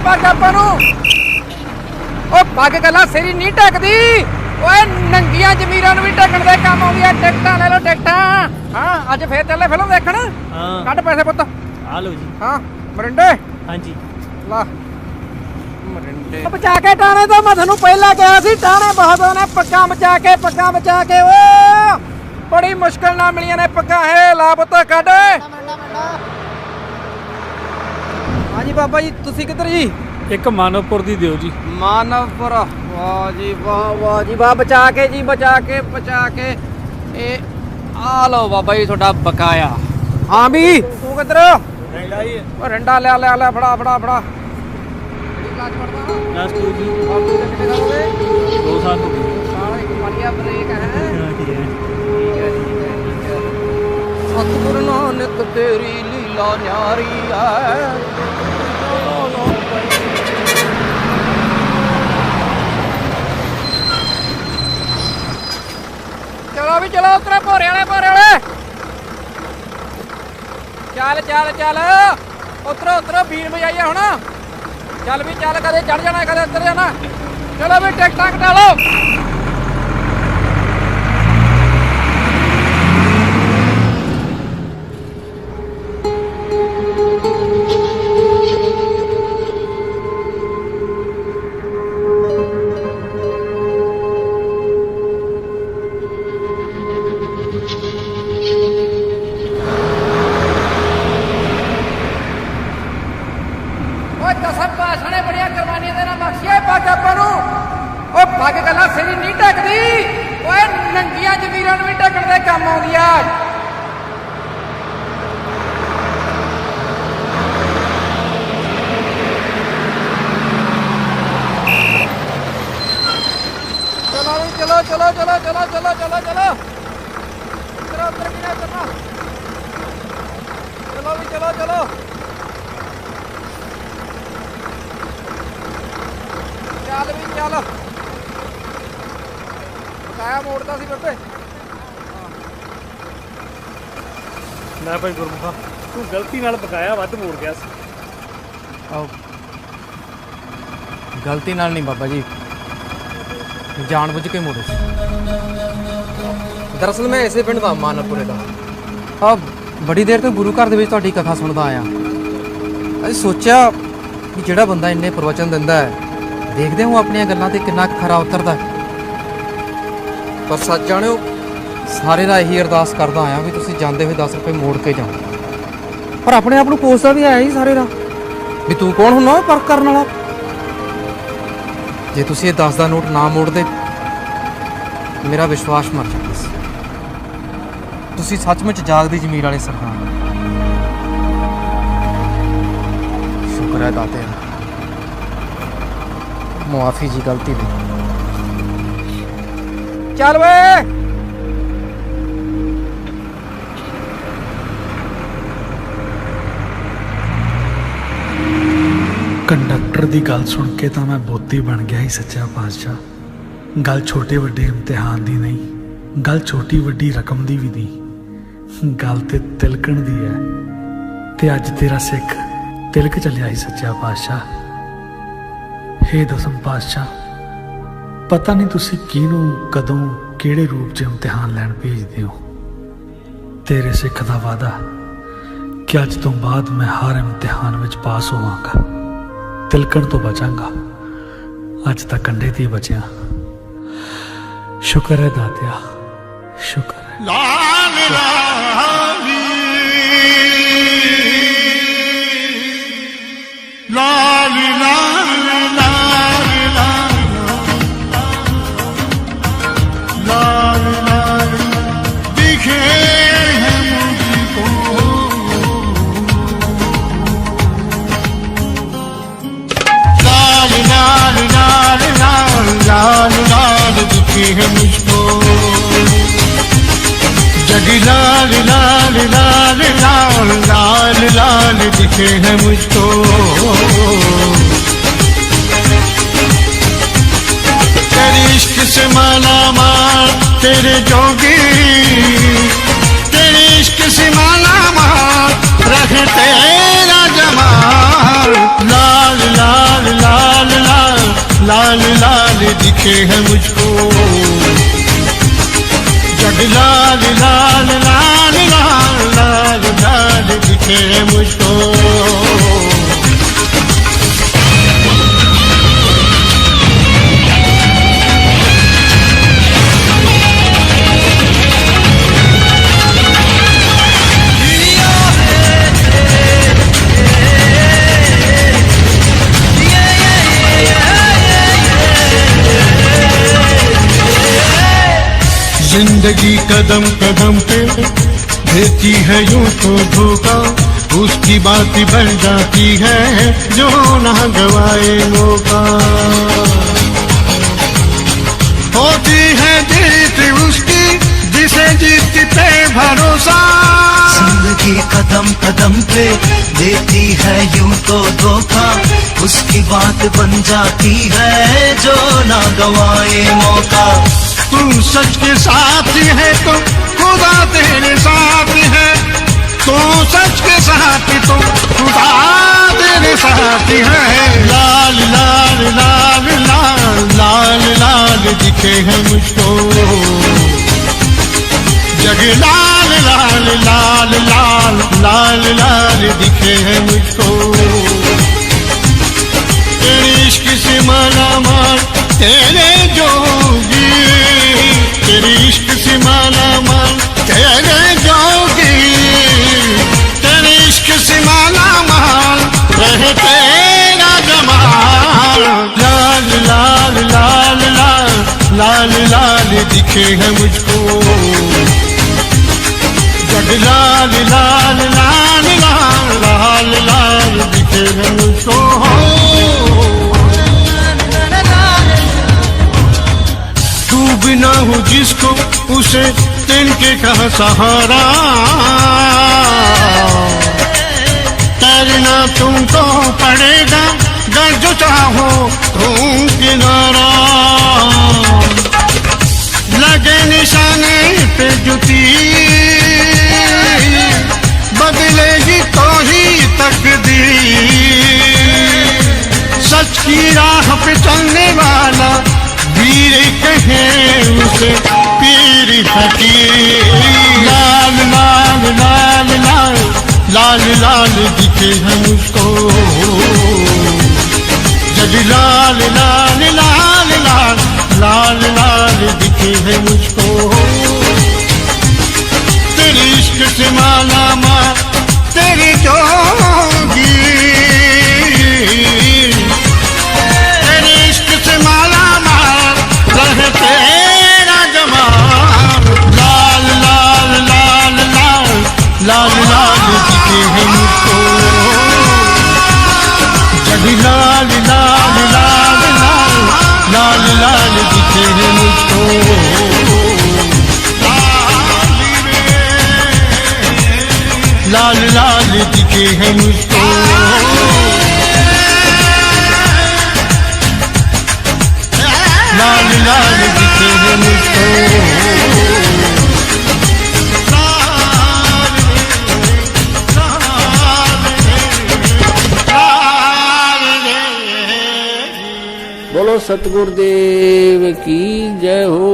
पग आपां नूं ओ पग गल्लां सिर नहीं ढकदी ओए नंगियां जमीरां नूं भी ढकण दे काम आउंदी आ टिकटां ले लो टिकटां हां अज फिर चले फिल्म देखण हां कढ पैसे पुੱਤ आ लो जी हां मरिंडे हां जी ला मरिंडे बचा के टाणे तो मैं थानू पहला कहा सी टाणे बहुत ने पग्गां बचा के ओ बड़ी मुश्किल नाल मिलियां ने पग्गां है ला पुੱਤ ਕੱਢ हाँ जी बाबा जी तुसी किधर जी एक मानवपुर दी दियो जी मानवपुर वाह जी वाह बचा के जी बचा के ए आ लो बाबा जी थोड़ा बकाया हाँ भी तू किधर रंडा ही है रंडा ले फड़ा लास्ट जी और तू कितने साल हो गए 2 साल हो गए साल एक बढ़िया ब्रेक है ठीक है सतगुरु नानक तेरी लीला न्यारी है चलो भी चलो उतरे भोरे वाले चल उतरो बीन बजाइए हुण चल भी चल कदे चढ़ जाना कदे उतर जाना चलो भी टिकटां कटा लो पग गल्लां सिर नहीं ढकदी ओए नंगियां जमीरां नूं भी ढकण दे काम आउंदी आ चलो उतर भी ना चलना चलो चल बकाया मोड़ता सी बब्बे मैं भाई गुरमुखा तू गलती नाल बकाया वध मोड़ गया सी गलती नाल नहीं बाबा जी जानबूझ के मोड़े दरअसल मैं इसे पिंड दा मानवपुरे दा बड़ी देर तो गुरु घर दे विच तुहाडी कथा सुनदा आया असीं सोचिया कि जिहड़ा बंदा इन्ने प्रवचन दिंदा है देखते हो अपनी गल्लां ते कितना खरा उतरदा पर सच जाणिओ सारे दा यही अरदास करदा आया भी तुसीं जांदे होए 10 रुपए मोड़ के जाओ पर अपने आप नूं कोसदा भी आया ही सारे दा भी तू कौन हुन्ना परख करन वाला जे तुसीं 10 दा नोट ना मोड़दे मेरा विश्वास मर जांदा सी तुसीं सचमुच जागदी जमीर वाले सरदार शुक्र है दाते मुआफी जी गलती दी चल वे कंडक्टर की गल सुन के तो मैं बोती बन गया ही सच्चा पातशाह गल छोटे वड्डे इम्तिहान की नहीं गल छोटी वड्डी रकम की भी नहीं गल ते तिलकण दी है ते अज तेरा सिख तिलक चलिया ही सच्चा पातशाह हे दसम पातशाह पता नहीं तुसी किनू कदों किहड़े रूप च इम्तिहान लैन भेजदे हो तेरे सिख दा वादा कि अज तो बाद मैं हर इम्तिहान विच पास होवांगा तिलकण तो बचांगा अज तक कंडे ते बचिया शुक्र है दातिया शुक्र है लाल लाली लाली लाली लाली लाली लाली दिखे हैं मुझको लाली लाली लाली लाली लाली लाली दिखे हैं मुझको जगी लाल लाल लाल लाल लाल लाल दिखे हैं मुझको तेरे इश्क से माला माल तेरे जोगी तेरे इश्क से माला माल रख तेरा जमाल लाल लाल लाल लाल दिखे है मुझको, जग लाल लाल लाल लाल लाल लाल दिखे है मुझको। जिंदगी कदम कदम पे देती है यूं तो धोखा, उसकी बात बन जाती है जो ना गवाए मौका। होती है जीत उसकी जिसे जीत पे भरोसा, जिंदगी कदम कदम पे देती है यूं तो धोखा, उसकी बात बन जाती है जो ना गवाए मौका। तू सच के साथ है तो खुदा तेरे साथ है, तू सच के साथ तो खुदा तेरे साथ है। लाल लाल लाल लाल लाल लाल दिखे है मुझको, जग लाल लाल लाल लाल लाल लाल दिखे है मुझको। तेरे इश्क से माला माल तेरे जोगी, तेरे इश्क से माला माल तेरे जोगी, तेरे इश्क से माला माल रहे तेरा जमाल। लाल लाल लाल लाल लाल लाल दिखे है मुझको, जग लाल लाल लाल लाल लाल लाल दिखे है मुझको। तू बिना हो जिसको उसे तिनके का सहारा, तैरना तुमको पड़ेगा गर जो चाहो तुम किनारा। लगे निशाने पे जुती बदलेगी तो ही तकदीर, सच की राह पे चलने वाला वीर कहे उसे पीर फकीर। लाल लाल लाल लाल लाल लाल दिखे है मुझको, जग लाल लाल लाल लाल लाल लाल दिखे है मुझको। तेरे इश्क से माला माल तेरी जोगी, तेरे इश्क से माला रहे तेरा जमाल। लाल लाल लाल लाल लाल लाल दिखे है मुझको, जग लाल लाल लाल लाल लाल लाल दिखे है मुझको। लाल लाल दिखे है मुझको, लाल लाल दिखे है मुझको। बोलो सतगुरुदेव की जय हो।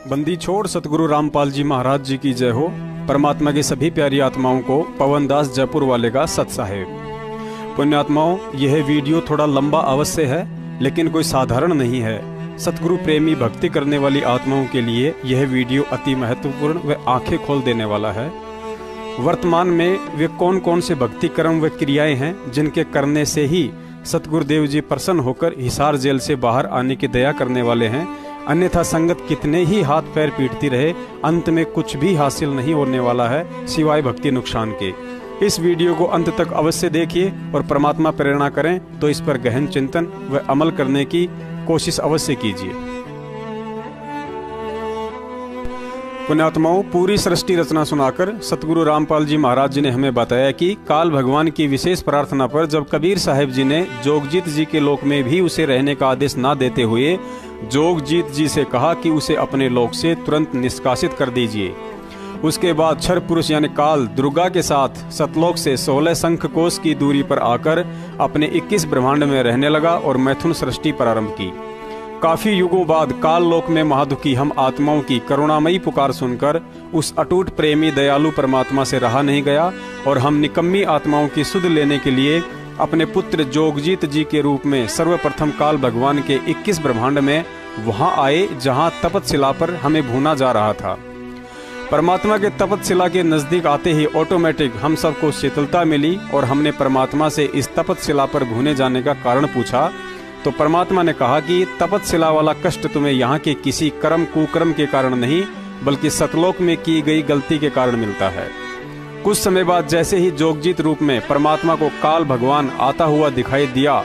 बंदी छोड़ सतगुरु रामपाल जी महाराज जी की जय हो। परमात्मा की सभी प्यारी आत्माओं को पवन दास जयपुर वाले का सत साहेब। पुण्यात्माओं, यह वीडियो थोड़ा लंबा अवश्य है, लेकिन कोई साधारण नहीं है। सतगुरु प्रेमी भक्ति करने वाली आत्माओं के लिए यह वीडियो अति महत्वपूर्ण व आंखें खोल देने वाला है। वर्तमान में वे कौन कौन से भक्ति कर्म व क्रियाएं हैं जिनके करने से ही सतगुरुदेव जी प्रसन्न होकर हिसार जेल से बाहर आने की दया करने वाले हैं। अन्यथा संगत कितने ही हाथ पैर पीटती रहे, अंत में कुछ भी हासिल नहीं होने वाला है सिवाय भक्ति नुकसान के। इस वीडियो को अंत तक अवश्य देखिए और परमात्मा प्रेरणा करें तो इस पर गहन चिंतन व अमल करने की कोशिश अवश्य कीजिए। पुण्यात्माओं, पूरी सृष्टि रचना सुनाकर सतगुरु रामपाल जी महाराज जी ने हमें बताया कि काल भगवान की विशेष प्रार्थना पर जब कबीर साहिब जी ने जोगजीत जी के लोक में भी उसे रहने का आदेश ना देते हुए जोगजीत जी से कहा कि उसे अपने लोक से तुरंत निष्कासित कर दीजिए। उसके बाद क्षर पुरुष यानी काल दुर्गा के साथ सतलोक से 16 शंख कोश की दूरी पर आकर अपने 21 ब्रह्मांड में रहने लगा और मैथुन सृष्टि प्रारंभ की। काफी युगों बाद काल लोक में महादुखी हम आत्माओं की करुणामयी पुकार सुनकर उस अटूट प्रेमी दयालु परमात्मा से रहा नहीं गया और हम निकम्मी आत्माओं की सुध लेने के लिए अपने पुत्र जोगजीत जी के रूप में सर्वप्रथम काल भगवान के 21 ब्रह्मांड में वहां आए जहां तपतशिला पर हमें भूना जा रहा था। परमात्मा के तपतशिला के नजदीक आते ही ऑटोमेटिक हम सबको शीतलता मिली और हमने परमात्मा से इस तपतशिला पर भूने जाने का कारण पूछा तो परमात्मा ने कहा कि तपतशिला वाला कष्ट तुम्हें यहाँ के किसी कर्म कुकर्म के कारण नहीं बल्कि सतलोक में की गई गलती के कारण मिलता है। कुछ समय बाद जैसे ही जोगजीत रूप में परमात्मा को काल भगवान आता हुआ दिखाई दिया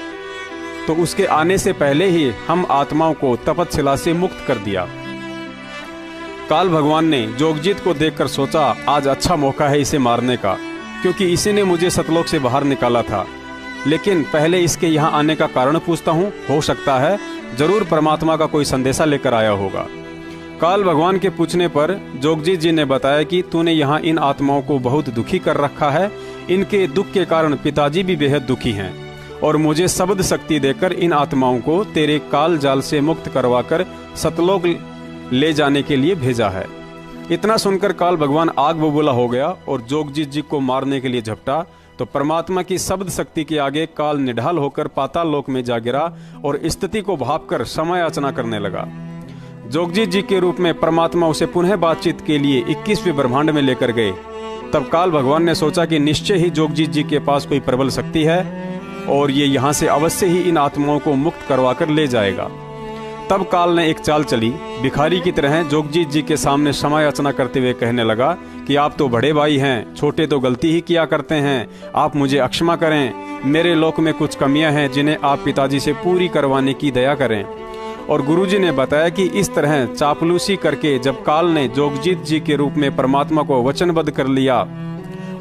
तो उसके आने से पहले ही हम आत्माओं को तपतशिला से मुक्त कर दिया। काल भगवान ने जोगजीत को देखकर सोचा आज अच्छा मौका है इसे मारने का, क्योंकि इसी ने मुझे सतलोक से बाहर निकाला था। लेकिन पहले इसके यहाँ आने का कारण पूछता हूँ, हो सकता है जरूर परमात्मा का कोई संदेशा लेकर आया होगा। काल भगवान के पूछने पर जोगजीत जी ने बताया कि तूने यहाँ इन आत्माओं को बहुत दुखी कर रखा है। इनके दुख के कारण पिताजी भी बेहद दुखी हैं और मुझे शब्द शक्ति देकर इन आत्माओं को तेरे काल जाल से मुक्त करवाकर सतलोक ले जाने के लिए भेजा है। इतना सुनकर काल भगवान आग बबूला हो गया और जोगजीत जी को मारने के लिए झपटा तो परमात्मा की शब्द शक्ति के आगे काल निढाल होकर पाताल लोक में जा गिरा और स्थिति को भांपकर समय याचना करने लगा। जोगजीत जी के रूप में परमात्मा उसे पुनः बातचीत के लिए 21वें ब्रह्मांड में लेकर गए। तब काल भगवान ने सोचा कि निश्चय ही जोगजीत जी के पास कोई प्रबल शक्ति है और ये यहाँ से अवश्य ही इन आत्माओं को मुक्त करवाकर ले जाएगा। तब काल ने एक चाल चली, भिखारी की तरह जोगजीत जी के सामने क्षमा याचना करते हुए कहने लगा कि आप तो बड़े भाई हैं, छोटे तो गलती ही किया करते हैं, आप मुझे अक्षमा करें। मेरे लोक में कुछ कमियां हैं जिन्हें आप पिताजी से पूरी करवाने की दया करें। और गुरुजी ने बताया कि इस तरह चापलूसी करके जब काल ने जोगजीत जी के रूप में परमात्मा को वचनबद्ध कर लिया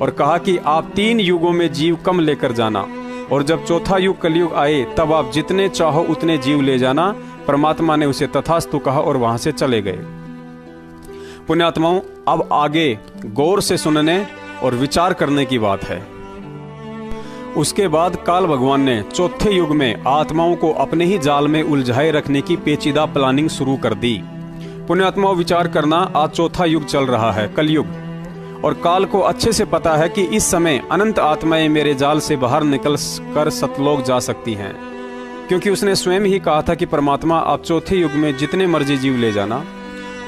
और कहा कि आप 3 युगों में जीव कम लेकर जाना और जब चौथा युग कलयुग आए तब आप जितने चाहो उतने जीव ले जाना, परमात्मा ने उसे तथास्तु कहा और वहां से चले गए। पुण्यात्माओं, अब आगे गौर से सुनने और विचार करने की बात है। उसके बाद काल भगवान ने चौथे युग में आत्माओं को अपने ही जाल में उलझाए रखने की पेचीदा प्लानिंग शुरू कर दी। पुण्यात्माओं, विचार करना, आज चौथा युग चल रहा है, कलयुग, और काल को अच्छे से पता है कि इस समय अनंत आत्माएं मेरे जाल से बाहर निकल कर सतलोक जा सकती हैं, क्योंकि उसने स्वयं ही कहा था कि परमात्मा आप चौथे युग में जितने मर्जी जीव ले जाना।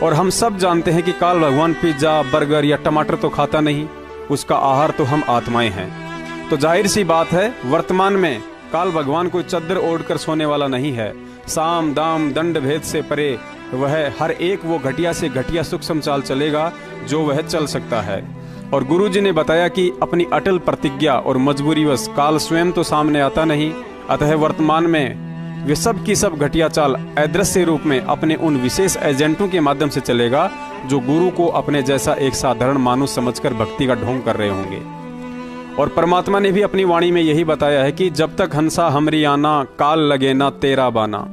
और हम सब जानते हैं कि काल भगवान पिज्जा, बर्गर या टमाटर तो खाता नहीं, उसका आहार तो हम आत्माएं हैं। तो जाहिर सी बात है, वर्तमान में काल भगवान कोई चद्दर ओढ़ कर सोने वाला नहीं है। साम दाम दंड भेद से परे वह हर एक वो घटिया से घटिया सूक्ष्म चाल चलेगा जो वह चल सकता है। और गुरुजी ने बताया कि अपनी अटल प्रतिज्ञा और मजबूरीवश काल स्वयं तो सामने आता नहीं, अतः वर्तमान में वे सब की सब घटिया चाल अदृश्य रूप में अपने उन विशेष एजेंटों के माध्यम से चलेगा जो गुरु को अपने जैसा एक साधारण मानुष समझकर भक्ति का ढोंग कर रहे होंगे। और परमात्मा ने भी अपनी वाणी में यही बताया है कि जब तक हंसा हमरी आना, काल लगे ना तेरा बाना।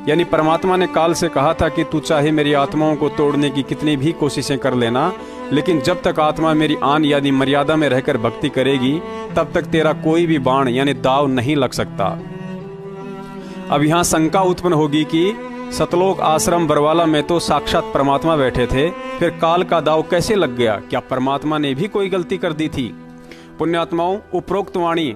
यानी परमात्मा ने काल से कहा था कि तू चाहे मेरी आत्माओं को तोड़ने की कितनी भी कोशिशें कर लेना, लेकिन जब तक आत्मा मेरी आन यानी मर्यादा में रहकर भक्ति करेगी तब तक तेरा कोई भी बाण यानी दाव नहीं लग सकता। अब यहाँ शंका उत्पन्न होगी कि सतलोक आश्रम बरवाला में तो साक्षात परमात्मा बैठे थे, फिर काल का दाव कैसे लग गया? क्या परमात्मा ने भी कोई गलती कर दी थी? पुण्यात्माओं, उपरोक्त वाणी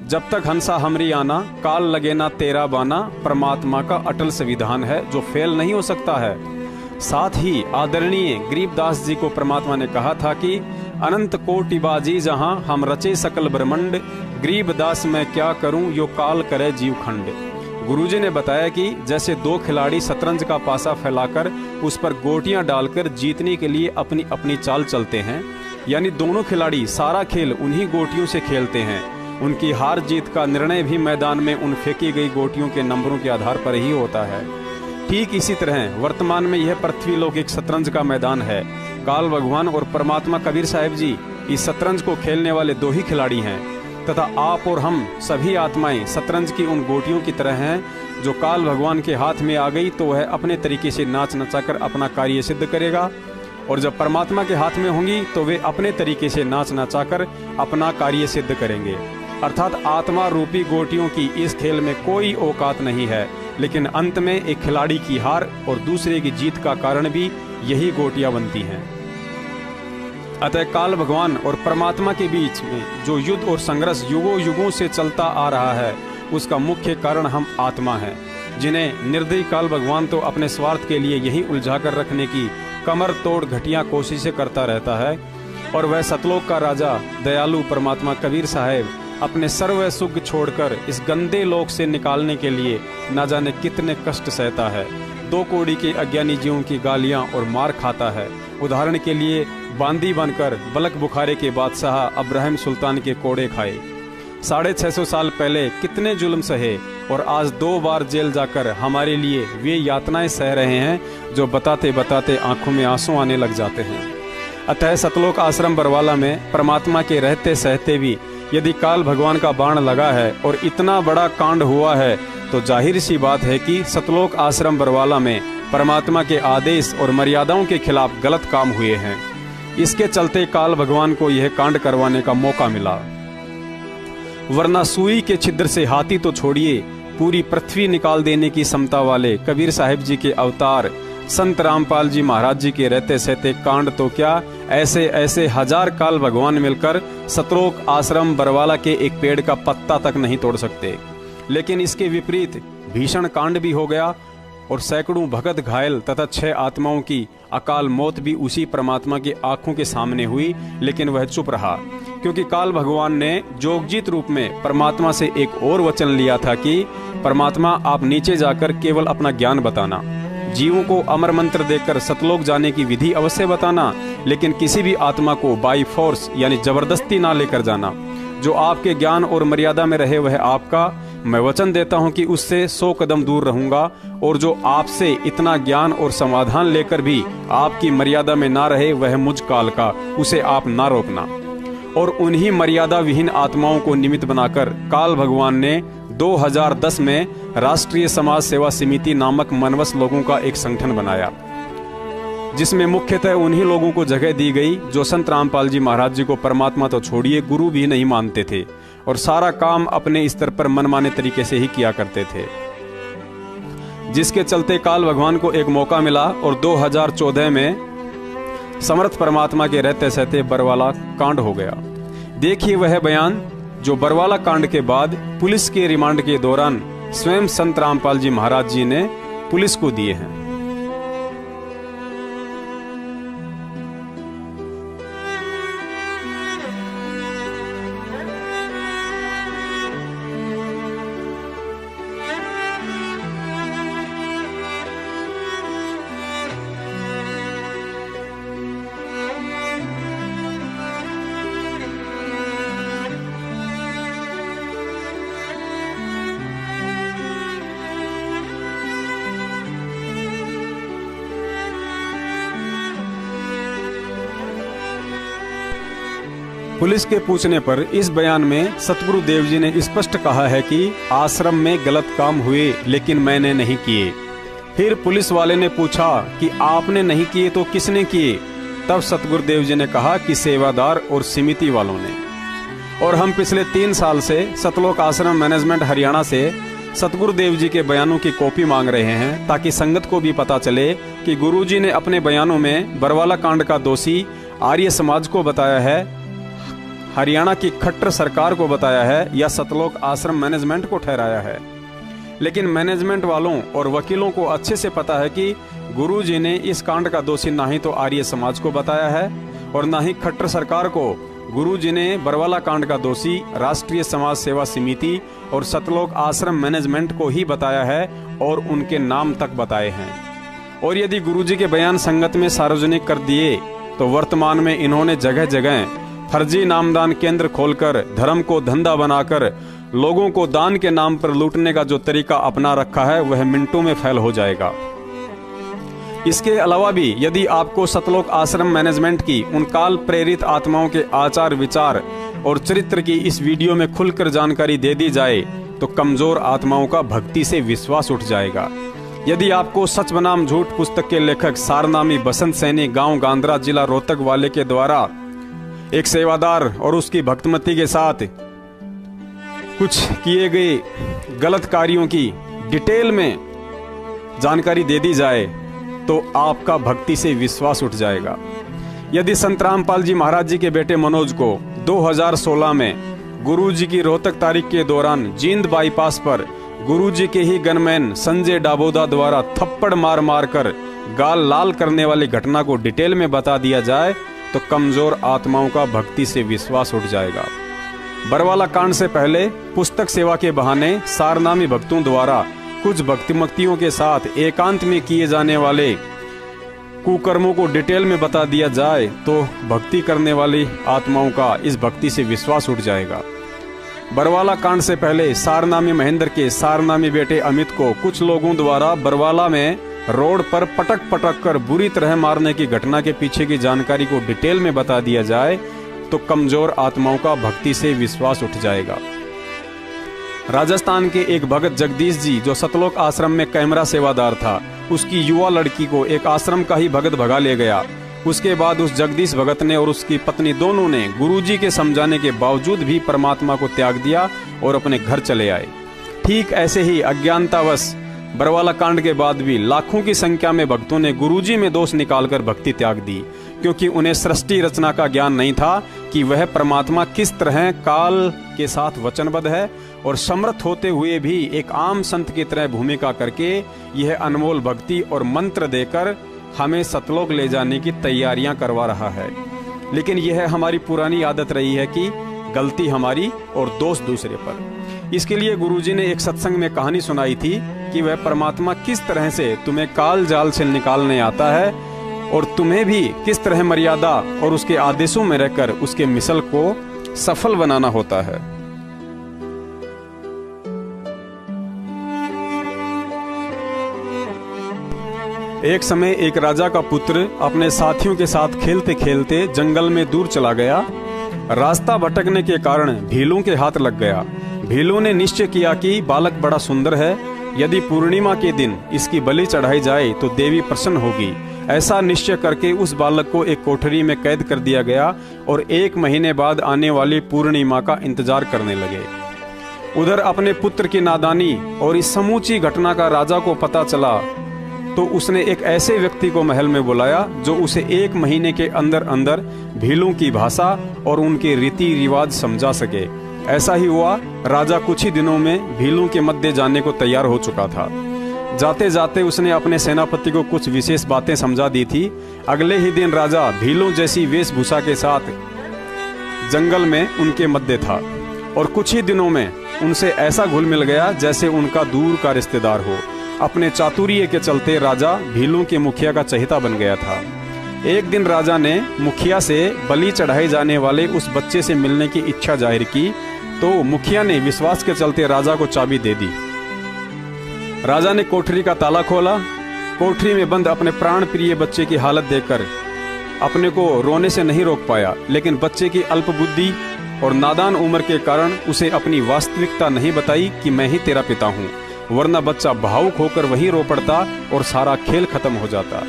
जब तक हंसा हमरी आना, काल लगे ना तेरा बाना परमात्मा का अटल संविधान है जो फेल नहीं हो सकता है। साथ ही आदरणीय गरीबदास जी को परमात्मा ने कहा था कि अनंत कोटि बाजी जहां हम रचे सकल ब्रह्मंड, गरीबदास मैं क्या करूं यो काल करे जीव खंड। गुरुजी ने बताया कि जैसे 2 खिलाड़ी शतरंज का पासा फैलाकर उस पर गोटियां डालकर जीतने के लिए अपनी अपनी चाल चलते हैं, यानी दोनों खिलाड़ी सारा खेल उन्हीं गोटियों से खेलते हैं। उनकी हार जीत का निर्णय भी मैदान में उन फेंकी गई गोटियों के नंबरों के आधार पर ही होता है। ठीक इसी तरह वर्तमान में यह पृथ्वी लोक एक शतरंज का मैदान है। काल भगवान और परमात्मा कबीर साहिब जी इस शतरंज को खेलने वाले 2 ही खिलाड़ी हैं, तथा आप और हम सभी आत्माएं शतरंज की उन गोटियों की तरह हैं जो काल भगवान के हाथ में आ गई तो वह अपने तरीके से नाच नचाकर अपना कार्य सिद्ध करेगा। और जब परमात्मा के हाथ में होंगी तो वे अपने तरीके से नाच नचाकर अपना कार्य सिद्ध करेंगे। अर्थात आत्मा रूपी गोटियों की इस खेल में कोई औकात नहीं है, लेकिन अंत में एक खिलाड़ी की हार और दूसरे की जीत का कारण भी यही गोटियां बनती हैं। अतः काल भगवान और परमात्मा के बीच में जो युद्ध और संघर्ष युगों युगों से चलता आ रहा है, उसका मुख्य कारण हम आत्मा हैं, जिन्हें निर्दयी काल भगवान तो अपने स्वार्थ के लिए यही उलझाकर रखने की कमर तोड़ घटिया कोशिशें करता रहता है। और वह सतलोक का राजा दयालु परमात्मा कबीर साहब अपने सर्व सुख छोड़कर इस गंदे लोक से निकालने के लिए न जाने कितने कष्ट सहता है। 2 कोड़ी के अज्ञानी जीवों की गालियां और मार खाता है। उदाहरण के लिए बांदी बनकर बलक बुखारे के बादशाह अब्राहिम सुल्तान के कोड़े खाए। 650 साल पहले कितने जुल्म सहे और आज 2 बार जेल जाकर हमारे लिए वे यातनाएं सह रहे हैं जो बताते बताते आंखों में आंसू आने लग जाते हैं। अतः सतलोक आश्रम बरवाला में परमात्मा के रहते सहते भी यदि काल भगवान का बाण लगा है और इतना बड़ा कांड हुआ है, तो जाहिर सी बात है कि सतलोक आश्रम बरवाला में परमात्मा के आदेश और मर्यादाओं के खिलाफ गलत काम हुए हैं। इसके चलते काल भगवान को यह कांड करवाने का मौका मिला, वरना सुई के छिद्र से हाथी तो छोड़िए, पूरी पृथ्वी निकाल देने की क्षमता वाले कबीर साहिब जी के अवतार संत रामपाल जी महाराज जी के रहते सहते कांड तो क्या, ऐसे ऐसे 1000 काल भगवान मिलकर सतलोक आश्रम बरवाला के एक पेड़ का पत्ता तक नहीं तोड़ सकते। लेकिन इसके विपरीत भीषण कांड भी हो गया और सैकड़ों भगत घायल तथा 6 आत्माओं की अकाल मौत भी उसी परमात्मा की आंखों के सामने हुई। लेकिन वह चुप रहा, क्योंकि काल भगवान ने जोगजीत रूप में परमात्मा से एक और वचन लिया था कि परमात्मा आप नीचे जाकर केवल अपना ज्ञान बताना, जीवों को अमर मंत्र देकर सतलोक जाने की विधि अवश्य बताना, लेकिन किसी भी आत्मा को बाई फोर्स यानी जबरदस्ती ना लेकर जाना। जो आपके ज्ञान और मर्यादा में रहे वह आपका, मैं वचन देता हूं कि उससे 100 कदम दूर रहूंगा, और जो आपसे इतना ज्ञान और समाधान लेकर भी आपकी मर्यादा में ना रहे वह मुझ काल का, उसे आप ना रोकना। और उन्हीं मर्यादा विहीन आत्माओं को निमित्त बनाकर काल भगवान ने 2010 में राष्ट्रीय समाज सेवा समिति नामक मनवस लोगों का एक संगठन बनाया, जिसमें मुख्यतः उन्हीं लोगों को जगह दी गई जो संत रामपाल जी महाराज जी को परमात्मा तो छोड़िए गुरु भी नहीं मानते थे और सारा काम अपने स्तर पर मनमाने तरीके से ही किया करते थे। जिसके चलते काल भगवान को एक मौका मिला और 2014 में समर्थ परमात्मा के रहते सहते बरवाला कांड हो गया। देखिए वह बयान जो बरवाला कांड के बाद पुलिस के रिमांड के दौरान स्वयं संत रामपाल जी महाराज जी ने पुलिस को दिए हैं। पुलिस के पूछने पर इस बयान में सतगुरु देव जी ने स्पष्ट कहा है कि आश्रम में गलत काम हुए लेकिन मैंने नहीं किए। फिर पुलिस वाले ने पूछा कि आपने नहीं किए तो किसने किए? तब सतगुरु देव जी ने कहा कि सेवादार और समिति वालों ने। और हम पिछले 3 साल से सतलोक आश्रम मैनेजमेंट हरियाणा से सतगुरु देव जी के बयानों की कॉपी मांग रहे हैं, ताकि संगत को भी पता चले कि गुरु जी ने अपने बयानों में बरवाला कांड का दोषी आर्य समाज को बताया है, हरियाणा की खट्टर सरकार को बताया है, या सतलोक आश्रम मैनेजमेंट को ठहराया है। लेकिन मैनेजमेंट वालों और वकीलों को अच्छे से पता है कि गुरुजी ने इस कांड का दोषी ना ही तो आर्य समाज को बताया है और ना ही खट्टर सरकार को। गुरुजी ने बरवाला कांड का दोषी राष्ट्रीय समाज सेवा समिति और सतलोक आश्रम मैनेजमेंट को ही बताया है और उनके नाम तक बताए हैं। और यदि गुरुजी के बयान संगत में सार्वजनिक कर दिए तो वर्तमान में इन्होंने जगह जगह फर्जी नामदान केंद्र खोलकर धर्म को धंधा बनाकर लोगों को दान के नाम पर लूटने का जो तरीका अपना रखा है वह मिनटों में फैल हो जाएगा। इसके अलावा भी यदि आपको सतलोक आश्रम मैनेजमेंट की उन काल प्रेरित आत्माओं के आचार विचार और चरित्र की इस वीडियो में खुलकर जानकारी दे दी जाए तो कमजोर आत्माओं का भक्ति से विश्वास उठ जाएगा। यदि आपको सच बनाम झूठ पुस्तक के लेखक सारनामी बसंत सैनी गांव गांधरा जिला रोहतक वाले के द्वारा एक सेवादार और उसकी भक्तमती के साथ कुछ किए गए गलत कार्यों की डिटेल में जानकारी दे दी जाए तो आपका भक्ति से विश्वास उठ जाएगा। यदि संत रामपाल जी महाराज जी के बेटे मनोज को 2016 में गुरुजी की रोहतक तारीख के दौरान जींद बाईपास पर गुरुजी के ही गनमैन संजय डाबोदा द्वारा थप्पड़ मार मार कर गाल लाल करने वाली घटना को डिटेल में बता दिया जाए तो कमजोर आत्माओं का भक्ति से विश्वास उठ जाएगा। बरवाला कांड से पहले पुस्तक सेवा के बहाने सारनामी भक्तों द्वारा कुछ भक्तिमक्तियों के साथ एकांत में किए जाने वाले कुकर्मों को डिटेल में बता दिया जाए तो भक्ति करने वाली आत्माओं का इस भक्ति से विश्वास उठ जाएगा। बरवाला कांड से पहले सारनामी महेंद्र के सारनामी बेटे अमित को कुछ लोगों द्वारा बरवाला में रोड पर पटक पटक कर बुरी तरह मारने की घटना के पीछे की जानकारी को डिटेल में बता दिया जाए तो कमजोर आत्माओं का भक्ति से विश्वास उठ जाएगा। राजस्थान के एक भगत जगदीश जी जो सतलोक आश्रम में कैमरा सेवादार था, उसकी युवा लड़की को एक आश्रम का ही भगत भगा ले गया। उसके बाद उस जगदीश भगत ने और उसकी पत्नी दोनों ने गुरुजी के समझाने के बावजूद भी परमात्मा को त्याग दिया और अपने घर चले आए। ठीक ऐसे ही अज्ञानतावश बरवाला कांड के बाद भी लाखों की संख्या में भक्तों ने गुरुजी में दोष निकालकर भक्ति त्याग दी, क्योंकि उन्हें सृष्टि रचना का ज्ञान नहीं था कि वह परमात्मा किस तरह काल के साथ वचनबद्ध है और समर्थ होते हुए भी एक आम संत की तरह भूमिका करके यह अनमोल भक्ति और मंत्र देकर हमें सतलोक ले जाने की तैयारियां करवा रहा है। लेकिन यह हमारी पुरानी आदत रही है कि गलती हमारी और दोष दूसरे पर। इसके लिए गुरुजी ने एक सत्संग में कहानी सुनाई थी कि वह परमात्मा किस तरह से तुम्हें काल जाल से निकालने आता है और तुम्हें भी किस तरह मर्यादा और उसके आदेशों में रहकर उसके मिसल को सफल बनाना होता है। एक समय एक राजा का पुत्र अपने साथियों के साथ खेलते खेलते जंगल में दूर चला गया। रास्ता भटकने के कारण भीलों के हाथ लग गया। भीलों ने निश्चय किया कि बालक बड़ा सुंदर है, यदि पूर्णिमा के दिन इसकी बलि चढ़ाई जाए तो देवी प्रसन्न होगी। ऐसा निश्चय करके उस बालक को एक कोठरी में कैद कर दिया गया और 1 महीने बाद आने वाली पूर्णिमा का इंतजार करने लगे। उधर अपने पुत्र की नादानी और इस समूची घटना का राजा को पता चला तो उसने एक ऐसे व्यक्ति को महल में बुलाया जो उसे 1 महीने के अंदर अंदर भीलों की भाषा और उनके रीति रिवाज समझा सके। ऐसा ही हुआ। राजा कुछ ही दिनों में भीलों के मध्य जाने को तैयार हो चुका था। जाते जाते उसने अपने सेनापति को कुछ विशेष बातें समझा दी थी। अगले ही दिन राजा भीलों जैसी वेशभूषा के साथ जंगल में उनके मध्य था और कुछ ही दिनों में उनसे ऐसा घुल मिल गया जैसे उनका दूर का रिश्तेदार हो। अपने चातुर्य के चलते राजा भीलों के मुखिया का चहेता बन गया था। एक दिन राजा ने मुखिया से बलि चढ़ाए जाने वाले उस बच्चे से मिलने की इच्छा जाहिर की तो मुखिया ने विश्वास के चलते राजा को चाबी दे दी। राजा ने कोठरी का ताला खोला। कोठरी में बंद अपने प्राण प्रिय बच्चे की हालत देखकर अपने को रोने से नहीं रोक पाया, लेकिन बच्चे की अल्प बुद्धि और नादान उम्र के कारण उसे अपनी वास्तविकता नहीं बताई कि मैं ही तेरा पिता हूँ, वरना बच्चा भावुक होकर वहीं रो पड़ता और सारा खेल खत्म हो जाता।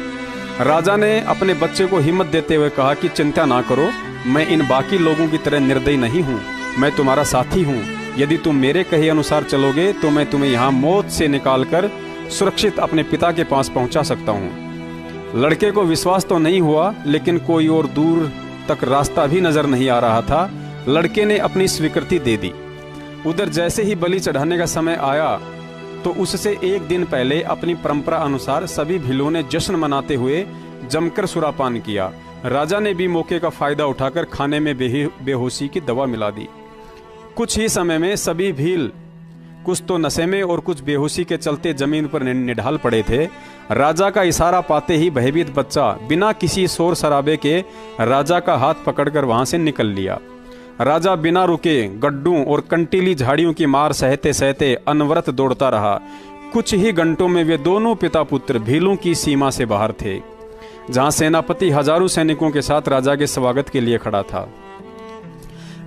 राजा ने अपने बच्चे को हिम्मत देते हुए कहा कि चिंता ना करो, मैं इन बाकी लोगों की तरह निर्दयी नहीं हूँ, मैं तुम्हारा साथी हूँ। यदि तुम मेरे कहे अनुसार चलोगे तो मैं तुम्हें यहाँ मौत से निकालकर सुरक्षित अपने पिता के पास पहुँचा सकता हूँ। लड़के को विश्वास तो नहीं हुआ, लेकिन कोई और दूर तक रास्ता भी नजर नहीं आ रहा था। लड़के ने अपनी स्वीकृति दे दी। उधर जैसे ही बलि चढ़ाने का समय आया तो उससे 1 दिन पहले अपनी परंपरा अनुसार सभी भीलों ने जश्न मनाते हुए जमकर सुरापान किया। राजा ने भी मौके का फायदा उठाकर खाने में बेहोशी की दवा मिला दी। कुछ ही समय में सभी भील कुछ तो नशे में और कुछ बेहोशी के चलते जमीन पर निढाल पड़े थे। राजा का इशारा पाते ही भयभीत बच्चा बिना किसी शोर शराबे के राजा का हाथ पकड़कर वहां से निकल लिया। राजा बिना रुके गड्ढों और कंटीली झाड़ियों की मार सहते सहते अनवरत दौड़ता रहा। कुछ ही घंटों में वे दोनों पिता पुत्र भीलों की सीमा से बाहर थे, जहां सेनापति हजारों सैनिकों के साथ राजा के स्वागत के लिए खड़ा था।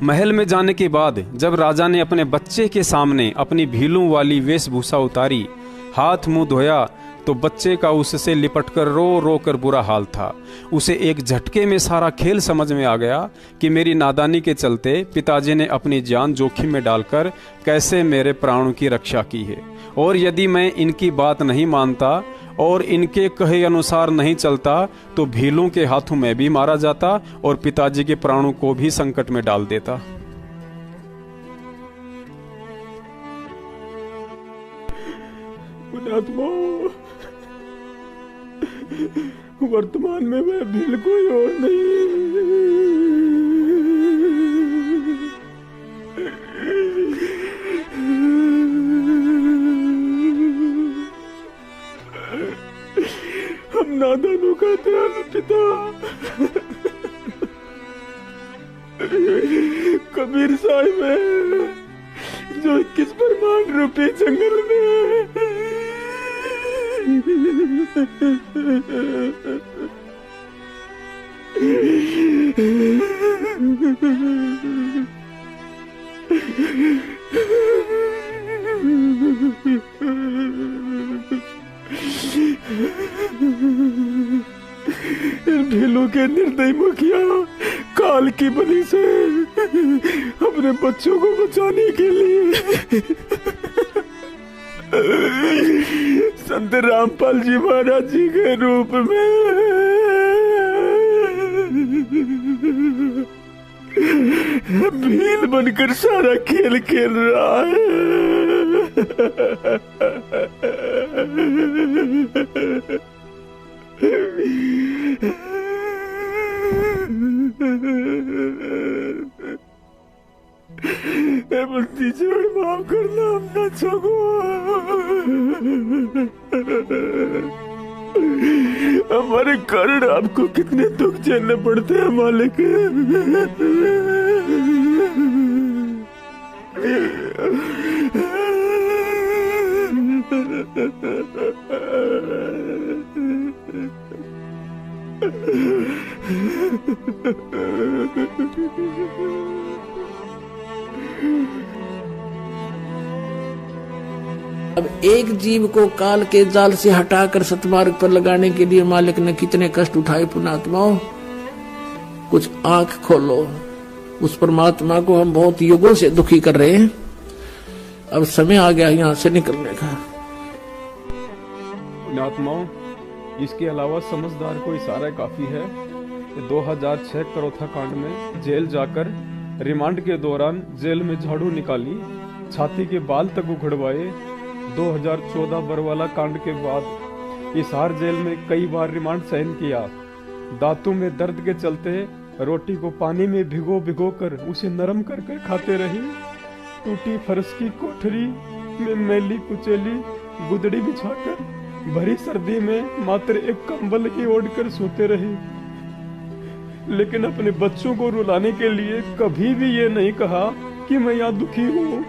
महल में जाने के बाद जब राजा ने अपने बच्चे के सामने अपनी भीलों वाली वेशभूषा उतारी, हाथ मुंह धोया, तो बच्चे का उससे लिपटकर रो रो कर बुरा हाल था। उसे एक झटके में सारा खेल समझ में आ गया कि मेरी नादानी के चलते पिताजी ने अपनी जान जोखिम में डालकर कैसे मेरे प्राणों की रक्षा की है, और यदि मैं इनकी बात नहीं मानता और इनके कहे अनुसार नहीं चलता तो भीलों के हाथों में भी मारा जाता और पिताजी के प्राणों को भी संकट में डाल देता। वर्तमान में मैं भील कोई और नहीं। हम नादानों का दयालु पिता कबीर साहिब है जो 21 ब्रह्मांड रूपी जंगल में भीलों के निर्दयी मुखिया काल की बलि से अपने बच्चों को बचाने के लिए संत रामपाल जी महाराज जी के रूप में भील बनकर सारा खेल खेल रहा है। बंदी छोड़ माफ करना, हम न छको। हमारे कारण आपको कितने दुख झेलने पड़ते हैं मालिक। अब एक जीव को काल के जाल से हटाकर सतमार्ग पर लगाने के लिए मालिक ने कितने कष्ट उठाए। पुण्यात्माओं, कुछ आंख खोलो। उस परमात्मा को हम बहुत युगों से दुखी कर रहे हैं। अब समय आ गया यहाँ से निकलने का। पुण्यात्माओं, इसके अलावा समझदार को इशारा काफी है। 2006 करोथा कांड में जेल जाकर रिमांड के दौरान जेल में झाड़ू निकाली, छाती के बाल तक उखड़वाए। 2014 बरवाला कांड के बाद हिसार जेल में कई बार रिमांड सहन किया। दांतों में दर्द के चलते रोटी को पानी में भिगो भिगो कर उसे नरम कर कर खाते रहे। टूटी फर्श की कोठरी में मैली कुचेली गुदड़ी बिछाकर भरी सर्दी में मात्र एक कंबल ही ओढ़कर सोते रहे। लेकिन अपने बच्चों को रुलाने के लिए कभी भी ये नहीं कहा कि मैं यहाँ दुखी हूँ,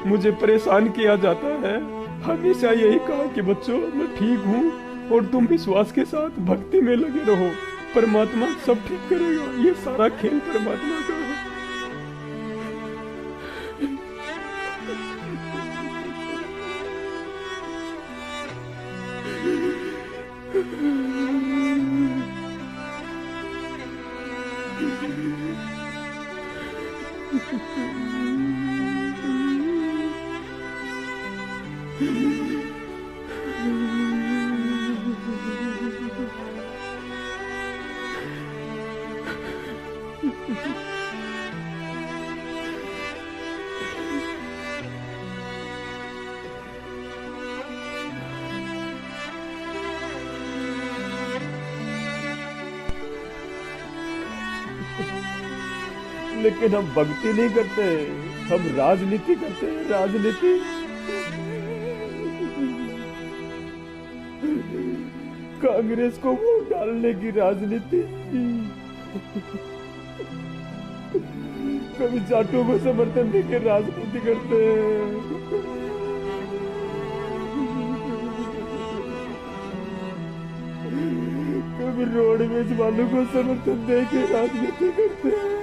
मुझे परेशान किया जाता है। हमेशा यही कहा कि बच्चों, मैं ठीक हूँ और तुम विश्वास के साथ भक्ति में लगे रहो, परमात्मा सब ठीक करेगा। ये सारा खेल परमात्मा का है। लेकिन हम भक्ति नहीं करते, हम राजनीति करते हैं। राजनीति कांग्रेस को वोट डालने की राजनीति, कभी जाटों को समर्थन देकर राजनीति करते हैं, कभी रोडवेज वालों को समर्थन देकर राजनीति करते हैं।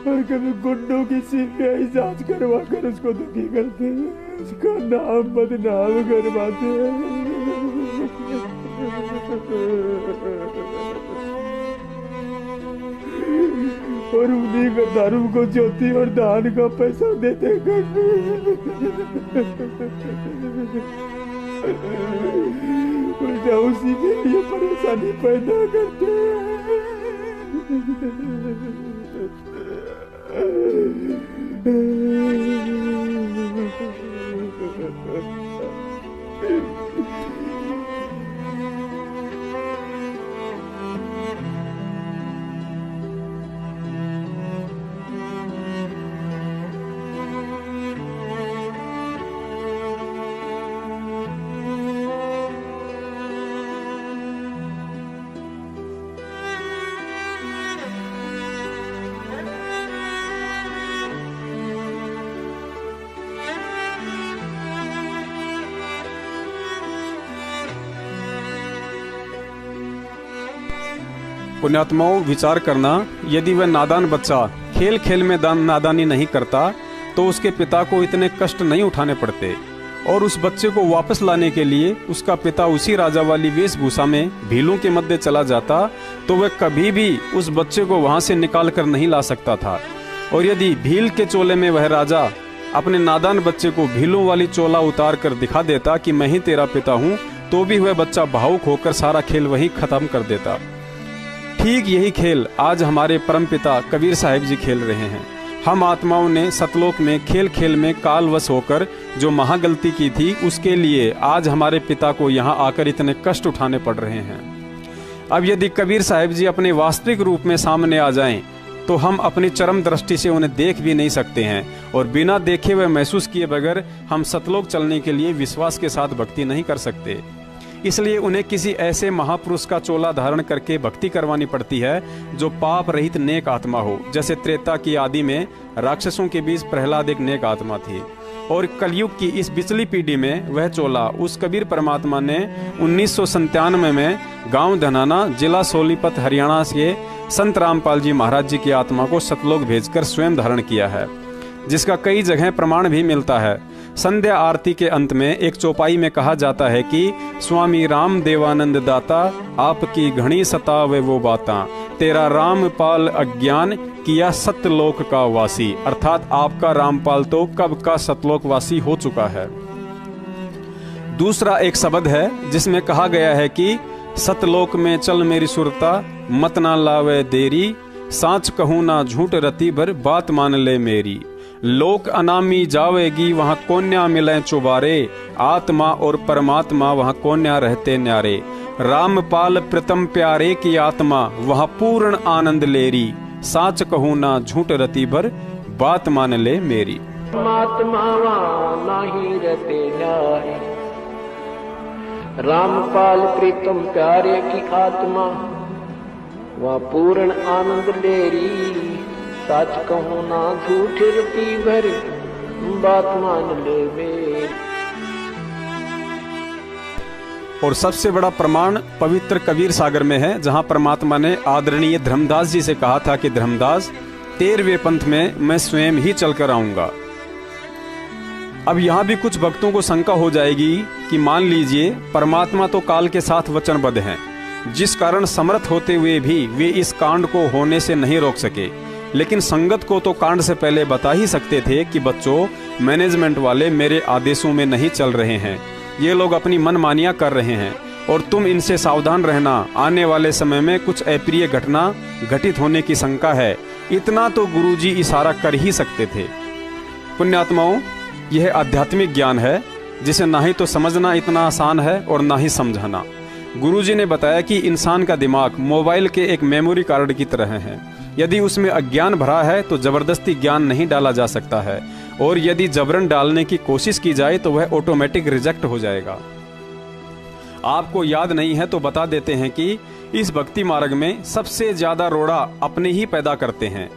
और कभी गुंडों की सीबीआई जांच करवा कर उसको दुखी करते हैं, उसका नाम बदनाम करवाते हैं। और उन्हीं का दारू को ज्योति और दान का पैसा देते कर उल्टा उसी के लिए परेशानी पैदा करते हैं। पुण्यात्माओं, विचार करना, यदि वह नादान बच्चा खेल खेल में नादानी नहीं करता तो उसके पिता को इतने कष्ट नहीं उठाने पड़ते, और उस बच्चे को वापस लाने के लिए उसका पिता उसी राजा वाली वेशभूषा में भीलों के मध्य चला जाता तो वह कभी भी उस बच्चे को वहां से निकाल कर नहीं ला सकता था। और यदि भील के चोले में वह राजा अपने नादान बच्चे को भीलों वाली चोला उतार कर दिखा देता कि मैं ही तेरा पिता हूँ, तो भी वह बच्चा भावुक होकर सारा खेल वही खत्म कर देता। ठीक यही खेल आज हमारे परमपिता कबीर साहिब जी खेल रहे हैं। हम आत्माओं ने सतलोक में खेल खेल में कालवश होकर जो महागलती की थी, उसके लिए आज हमारे पिता को यहाँ आकर इतने कष्ट उठाने पड़ रहे हैं। अब यदि कबीर साहिब जी अपने वास्तविक रूप में सामने आ जाएं, तो हम अपनी चरम दृष्टि से उन्हें देख भी नहीं सकते हैं, और बिना देखे व महसूस किए बगैर हम सतलोक चलने के लिए विश्वास के साथ भक्ति नहीं कर सकते। इसलिए उन्हें किसी ऐसे महापुरुष का चोला धारण करके भक्ति करवानी पड़ती है जो पाप रहित नेक आत्मा हो। जैसे त्रेता की आदि में राक्षसों के बीच प्रहलाद एक नेक आत्मा थी, और कलयुग की इस पिछली पीढ़ी में वह चोला उस कबीर परमात्मा ने 1997 में गांव धनाना, जिला सोनीपत, हरियाणा के संत रामपाल जी महाराज जी की आत्मा को सतलोक भेजकर स्वयं धारण किया है, जिसका कई जगह प्रमाण भी मिलता है। संध्या आरती के अंत में एक चौपाई में कहा जाता है कि स्वामी राम देवानंद दाता, आपकी घनी सतावे वो बाता, तेरा रामपाल अज्ञान किया सतलोक का वासी। अर्थात आपका रामपाल तो कब का सतलोक वासी हो चुका है। दूसरा एक शब्द है जिसमें कहा गया है कि सतलोक में चल मेरी सुरता, मत ना लावे देरी, साच कहूँ ना झूठ रति भर, बात मान ले मेरी। लोक अनामी जावेगी वहाँ कोन्या मिले चुबारे, आत्मा और परमात्मा वहाँ कोन्या रहते न्यारे। रामपाल प्रथम प्यारे की आत्मा वहाँ पूर्ण आनंद लेरी, साच कहूँ ना झूठ रति भर, बात मान ले मेरी। परमात्मा वहाँ नाही रहते न्यारे, रामपाल प्रीतम प्यारे की आत्मा वहाँ पूर्ण आनंद लेरी, सच कहूँ ना झूठ रति भर, बात मान ले मेरी। और सबसे बड़ा प्रमाण पवित्र कबीर सागर में है, जहाँ परमात्मा ने आदरणीय धर्मदास जी से कहा था कि धर्मदास, 13वें पंथ में मैं स्वयं ही चलकर आऊंगा। अब यहाँ भी कुछ भक्तों को शंका हो जाएगी कि मान लीजिए परमात्मा तो काल के साथ वचनबद्ध हैं, जिस कारण समर्थ होते हुए भी वे इस कांड को होने से नहीं रोक सके, लेकिन संगत को तो कांड से पहले बता ही सकते थे कि बच्चों, मैनेजमेंट वाले मेरे आदेशों में नहीं चल रहे हैं, ये लोग अपनी मनमानियां कर रहे हैं और तुम इनसे सावधान रहना, आने वाले समय में कुछ अप्रिय घटना घटित होने की शंका है। इतना तो गुरुजी इशारा कर ही सकते थे। पुण्यात्माओं, यह आध्यात्मिक ज्ञान है जिसे ना ही तो समझना इतना आसान है और ना ही समझाना। गुरुजी ने बताया कि इंसान का दिमाग मोबाइल के एक मेमोरी कार्ड की तरह है। यदि उसमें अज्ञान भरा है तो जबरदस्ती ज्ञान नहीं डाला जा सकता है, और यदि जबरन डालने की कोशिश की जाए तो वह ऑटोमेटिक रिजेक्ट हो जाएगा। आपको याद नहीं है तो बता देते हैं कि इस भक्ति मार्ग में सबसे ज्यादा रोड़ा अपने ही पैदा करते हैं।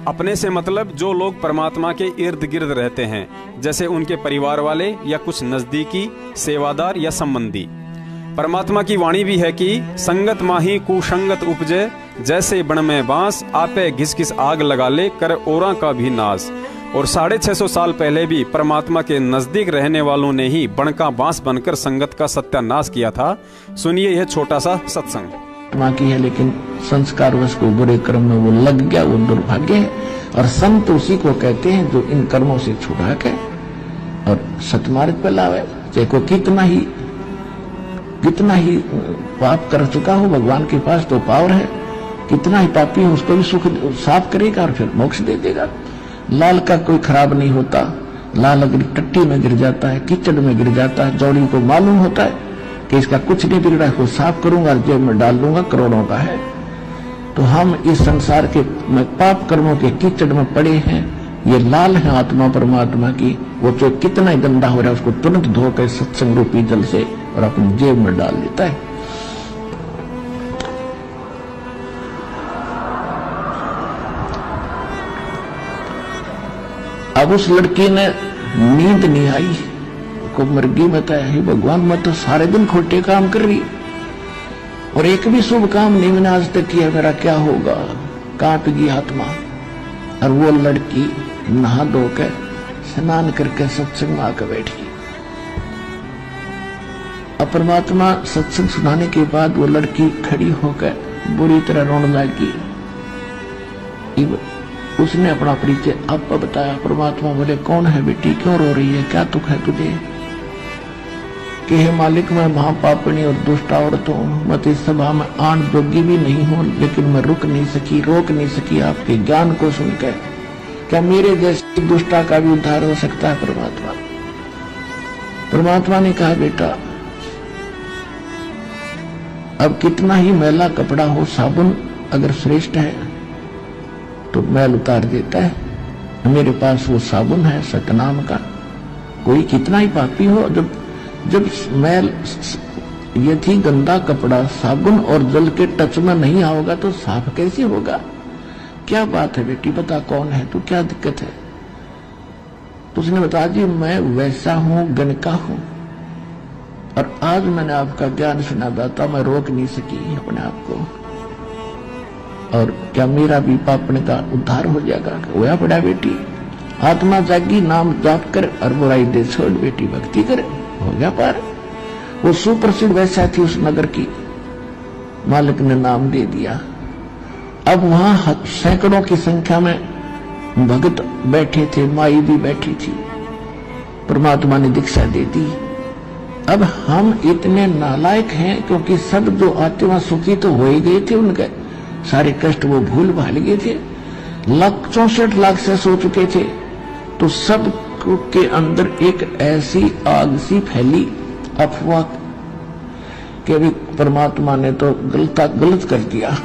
अपने से मतलब जो लोग परमात्मा के इर्द गिर्द रहते हैं, जैसे उनके परिवार वाले या कुछ नजदीकी सेवादार या संबंधी। परमात्मा की वाणी भी है कि संगत माही कुसंगत उपजे, जैसे बण में बांस आपे घिस घिस आग लगा ले कर औरा का भी नाश। और 650 साल पहले भी परमात्मा के नजदीक रहने वालों ने ही बण का बांस बनकर संगत का सत्यानाश किया था। सुनिए यह छोटा सा सत्संग। माँ की है, लेकिन संस्कार उसको बुरे कर्म में वो लग गया, वो दुर्भाग्य है। और संत उसी को कहते हैं जो इन कर्मों से छुड़ा के और सतमार्ग पे लावे। चाहे को कितना ही पाप कर चुका हो, भगवान के पास तो पावर है, कितना ही पापी हो उसको भी सुख साफ करेगा और फिर मोक्ष दे देगा। लाल का कोई खराब नहीं होता। लाल अगर टट्टी में गिर जाता है, कीचड़ में गिर जाता है, जौड़ी को मालूम होता है कि इसका कुछ नहीं बिगड़ा है, को साफ करूंगा और जेब में डाल दूंगा, करोड़ों का है। तो हम इस संसार के पाप कर्मों के कीचड़ में पड़े हैं। ये लाल है आत्मा परमात्मा की, वो जो कितना ही गंदा हो रहा है उसको तुरंत धोकर सत्संग रूपी जल से और अपनी जेब में डाल देता है। अब उस लड़की ने नींद नहीं आई, को मर्गी बताया, हे भगवान मैं तो सारे दिन खोटे काम कर रही और एक भी शुभ काम नहीं मैंने आज तक किया, मेरा क्या होगा। कांप गई आत्मा। और वो लड़की नहा धो के स्नान करके सत्संग में आकर बैठी। अब परमात्मा सत्संग सुनाने के बाद वो लड़की खड़ी होकर बुरी तरह रोने लगी। उसने अपना परिचय आपको बताया। परमात्मा बोले, कौन है बेटी, क्यों रो रही है, क्या दुख है तुझे? कि हे मालिक, मैं महापापनी और दुष्ट औरत हूँ, मैं इस सभा में आन जोगी भी नहीं हूँ, लेकिन मैं रोक नहीं सकी आपके ज्ञान को सुनकर। क्या मेरे जैसी दुष्टा का भी उद्धार हो सकता है? परमात्मा ने कहा, बेटा अब कितना ही मैला कपड़ा हो, साबुन अगर श्रेष्ठ है तो मैल उतार देता है। मेरे पास वो साबुन है सतनाम का। कोई कितना ही पापी हो, जब मैल यदि गंदा कपड़ा साबुन और जल के टच में नहीं आओगा तो साफ कैसे होगा? क्या बात है बेटी, बता कौन है तू, क्या दिक्कत है? तो उसने बताया, जी मैं वैसा हूं, गणका हूं, और आज मैंने आपका ज्ञान सुना दाता, मैं रोक नहीं सकी अपने आप को। और क्या मेरा भी पापने का उद्धार हो जाएगा? होया पड़ा बेटी, आत्मा जागी, नाम जाप कर और बुराई दे छोड़, बेटी भक्ति कर, हो गया पार। वो सुप्रसिद्ध वैसा थी उस नगर की, मालिक ने नाम दे दिया। अब वहां सैकड़ों की संख्या में भक्त बैठे थे, माई भी बैठी थी। परमात्मा ने दीक्षा दे दी। अब हम इतने नालायक हैं क्योंकि सब जो आत्मा सुखी तो हो ही गए थे, उनके सारे कष्ट वो भूल भाल गए थे, 64 लाख से सो चुके थे। तो सब के अंदर एक ऐसी आग सी फैली अफवाह कि अभी परमात्मा ने तो गलत कर दिया,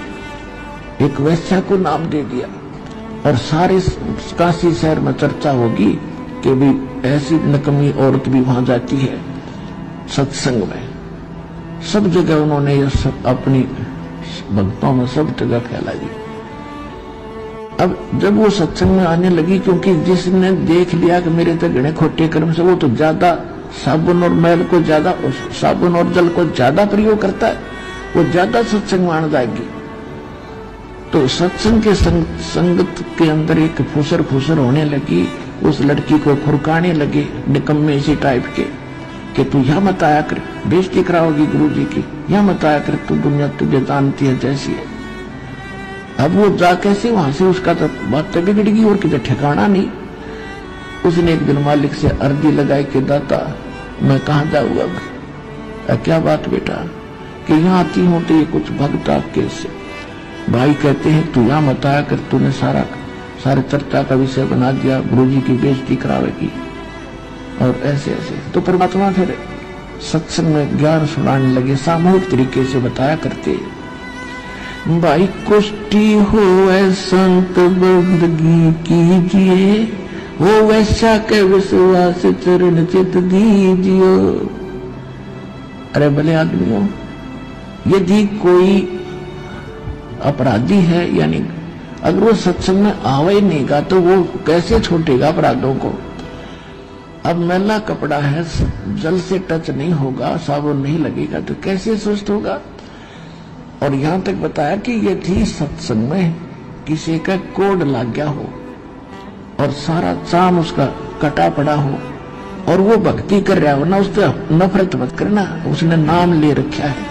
एक वैश्या को नाम दे दिया और सारे काशी शहर में चर्चा होगी कि भी ऐसी नकमी औरत भी वहां जाती है सत्संग में। सब जगह उन्होंने ये सब अपनी भक्तों में सब जगह फैला दी। अब जब वो सत्संग में आने लगी, क्योंकि जिसने देख लिया कि मेरे तो गणे खोटे कर्म से, वो तो ज्यादा साबुन और मैल को ज्यादा, साबुन और जल को ज्यादा प्रयोग करता है, वो ज्यादा सत्संग में आने जाएगी। तो सत्संग के संगत के अंदर एक फुसर होने लगी। उस लड़की को फुरकाने लगे निकम्मे इसी टाइप के कि तू यहाँ मत आया कर, बेइज्जती कराओगी गुरु जी की, यहाँ मत आया कर, तू दुनिया तुझे जानती है जैसी है। अब वो जा कैसे वहां से, उसका तो बात तो बिगड़गी और किधर ठिकाना नहीं। उसने एक दिन मालिक से अर्जी लगाई कि दाता मैं कहाँ जाऊँ अब? क्या बात बेटा? कि यहाँ आती हूँ तो ये कुछ भक्त आपके भाई कहते हैं तू यहाँ मत आया कर, तूने सारे चर्चा का विषय बना दिया, गुरु जी की बेइज्जती करावेगी और ऐसे ऐसे। तो परमात्मा फिर सत्संग में ज्ञान सुनाने लगे, सामूहिक तरीके से बताया करते। भाई कुष्टी हो संत बंदगी कीजिए, हो वैसा के विश्वास चरण चित दीजियो। अरे भले आदमियों, यदि कोई अपराधी है, यानी अगर वो सत्संग में आवे नहीं गा तो वो कैसे छूटेगा अपराधों को? अब मैला कपड़ा है, जल से टच नहीं होगा, साबुन नहीं लगेगा तो कैसे स्वस्थ होगा? और यहां तक बताया कि ये थी सत्संग में किसी का कोड लग गया हो और सारा चाम उसका कटा पड़ा हो और वो भक्ति कर रहा हो ना, उससे नफरत मत करना। उसने नाम ले रखा है,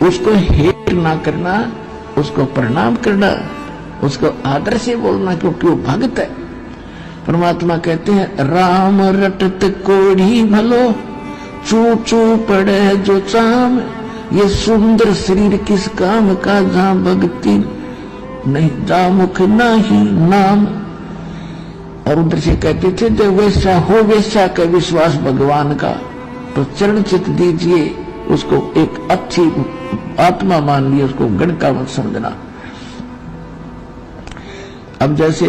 उसको हेट ना करना, उसको प्रणाम करना, उसको आदर से बोलना, क्योंकि वो भक्त है। परमात्मा कहते हैं राम रटत कोढ़ी भलो, चू चू पड़े जो चाम, ये सुंदर शरीर किस काम का, जहां भक्ति नहीं जा मुख नाही नाम। और उधर से कहते थे जब वैसा हो वैसा का विश्वास भगवान का, तो चरण चित दीजिए उसको, एक अच्छी आत्मा मान लिया, उसको गण का मत समझना। अब जैसे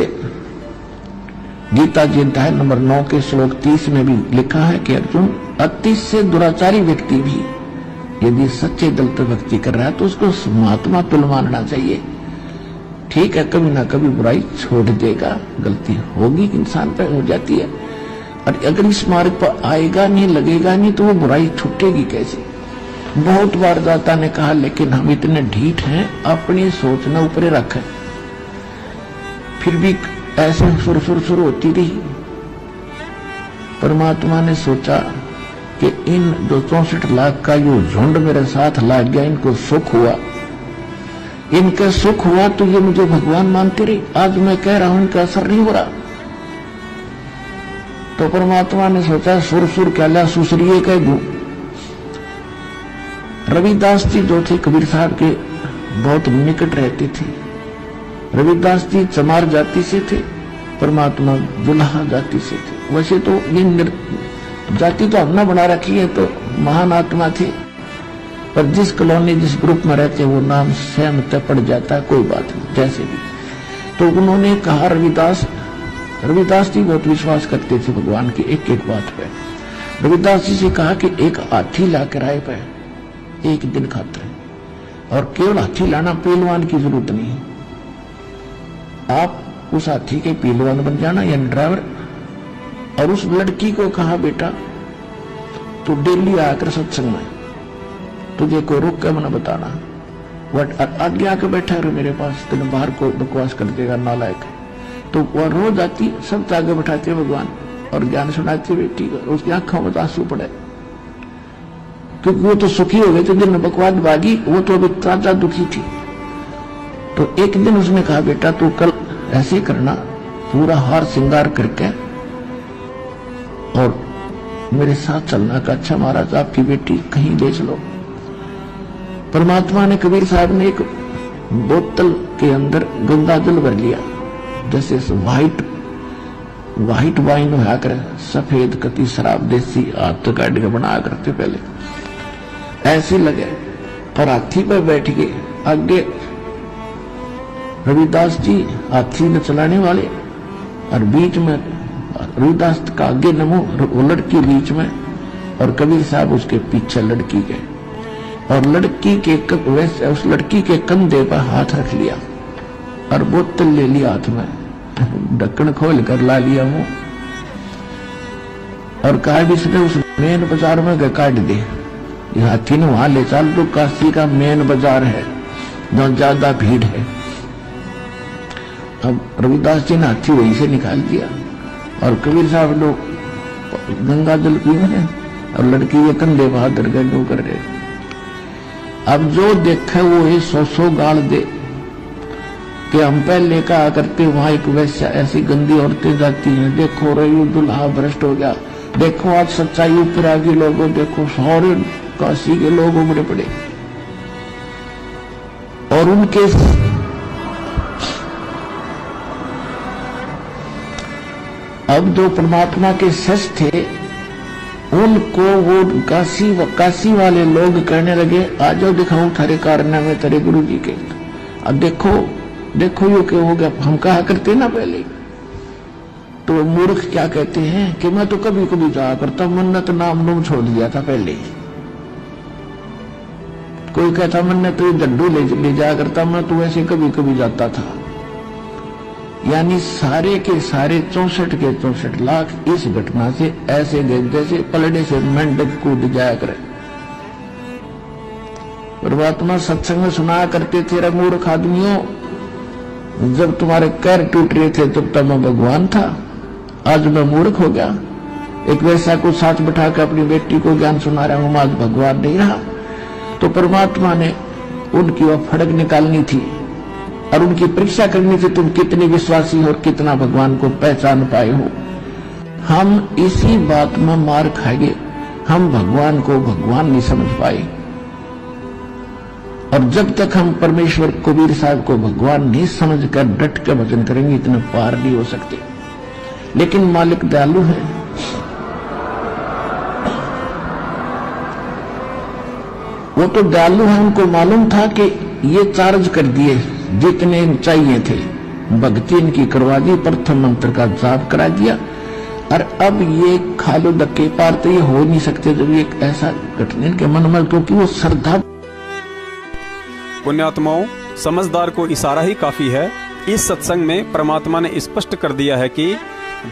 गीता जी अध्याय नंबर 9 के श्लोक 30 में भी लिखा है कि अर्जुन, अति से दुराचारी व्यक्ति भी यदि सच्चे दिल से भक्ति कर रहा है तो उसको महात्मा तुल्य मानना चाहिए। ठीक है, कभी ना कभी बुराई छोड़ देगा, गलती होगी, इंसान पे हो जाती है, और अगर इस मार्ग पर आएगा नहीं, लगेगा नहीं, तो वो बुराई छूटेगी कैसे। बहुत बार दाता ने कहा, लेकिन हम इतने ढीठ हैं, अपनी सोच न ऊपर रखें, फिर भी ऐसे सुर होती रही। परमात्मा ने सोचा कि इन जो 64 लाख का जो झुंड मेरे साथ लाग गया, इनको सुख हुआ, इनका सुख हुआ तो ये मुझे भगवान मानते रहे। आज मैं कह रहा हूं इनका असर नहीं हो रहा। तो परमात्मा ने सोचा सुर क्या ला सुसरिये कह दू। रविदास जी जो थे कबीर साहब के बहुत निकट रहते थे। रविदास जी चमार जाति से थे, परमात्मा दुल्हा जाति से थे। वैसे तो ये जाति तो हमने बना रखी है, तो महान आत्मा थे, पर जिस कॉलोनी जिस ग्रुप में रहते वो नाम सहमत पड़ जाता है, कोई बात नहीं, जैसे भी। तो उन्होंने कहा रविदास जी बहुत विश्वास करते थे भगवान की एक एक बात पे। रविदास जी से कहा कि एक हाथी ला किराए पे एक दिन खाते हैं, और केवल हाथी लाना, पहलवान की जरूरत नहीं, आप उस हाथी के पहलवान बन जाना, यानी ड्राइवर। और उस लड़की को कहा बेटा तू डेली आकर सत्संग में, तुझे कोई रुक के मना बताना, वट आगे आके बैठा रहे मेरे पास, तेने बाहर को बकवास कर देगा नालायक। तो वह रोज आती, सब आगे बैठाते भगवान और ज्ञान सुनाती बेटी को, उसकी आंखों में आंसू पड़े, क्योंकि वो तो सुखी हो गए थे, दिन में बकवास भागी, वो तो अभी ताजा दुखी थी। तो एक दिन उसने कहा बेटा तू कल ऐसे करना, पूरा हार श्रृंगार करके और मेरे साथ चलना का, अच्छा महाराज आपकी बेटी कहीं ले चलो। परमात्मा ने, कबीर साहब ने एक बोतल के अंदर गंगा जल भर लिया, जैसे व्हाइट वाइन होया कर, सफेद कति शराब देसी हाथ तो काट के बना करते पहले, ऐसे लगे और हाथी पर बैठ गए। आगे रविदास जी हाथी में चलाने वाले, और बीच में रविदास का आगे नमो, वो लड़की बीच में, और कबीर साहब उसके पीछे लड़की के, और लड़की के वैसे उस लड़की के कंधे पर हाथ रख लिया और बोतल ले लिया हाथ में, ढक्कन खोल कर ला लिया मुंह, और कहा भी इसने उस मेन बाजार में काट दे, हाथी ने वहां ले चल, तो काशी का मेन बाजार है जहां ज्यादा भीड़ है। अब रविदास जी ने हाथी वहीं से निकाल दिया, और कबीर साहब लोग गंगा जल पी रहे, और लड़की के कंधे बाहर दरगढ़ कर रहे। अब जो देखे वो ये 100 गाल दे कि हम पहले कहा करते वहां एक वैसा ऐसी गंदी औरतें जाती हैं, देखो रही दुल्हा भ्रष्ट हो गया, देखो आज सच्चाई ऊपर आ गई, लोगों देखो सारे काशी के लोग उमड़े पड़े, और उनके अब जो परमात्मा के सच थे उनको वो काशी वाले लोग कहने लगे, आ जाओ दिखाऊं थारे कारनामे तेरे गुरु जी के। अब देखो ये क्या हो गया, हम कहा करते ना पहले। तो मूर्ख क्या कहते हैं कि मैं तो कभी कभी जाया करता, मन्नत नाम नूम छोड़ दिया था पहले। कोई कहता मन्नत तो डड्डू ले जाया करता, मैं तो ऐसे कभी कभी जाता था। यानी सारे के सारे 64 के 64 लाख इस घटना से ऐसे गए जैसे पलड़े से मेंढक कूद जाया करे। परमात्मा सत्संग में सुनाया करते थे, रे मूर्ख आदमियों, जब तुम्हारे पैर टूट रहे थे तब तो मैं भगवान था, आज मैं मूर्ख हो गया। एक वैसा को साथ बिठा कर अपनी बेटी को ज्ञान सुना रहा हूं, आज भगवान नहीं रहा। तो परमात्मा ने उनकी वह फड़क निकालनी थी और उनकी परीक्षा करनी थी, तुम कितने विश्वासी हो और कितना भगवान को पहचान पाए हो। हम इसी बात में मार खाएंगे, हम भगवान को भगवान नहीं समझ पाए। और जब तक हम परमेश्वर कबीर साहब को भगवान नहीं समझकर डट कर भजन करेंगे, इतने पार नहीं हो सकते। लेकिन मालिक दयालु है, वो तो दयालु है, उनको मालूम था कि ये चार्ज कर दिए जितने चाहिए थे, भक्ति इनकी करवा दी, प्रथम मंत्र का जाप करा दिया, और अब ये खालो धक्के पार तो ये हो नहीं सकते जब ये ऐसा घटने इनके मन में, क्योंकि वो श्रद्धा। पुण्यात्माओं, समझदार को इशारा ही काफी है। इस सत्संग में परमात्मा ने स्पष्ट कर दिया है कि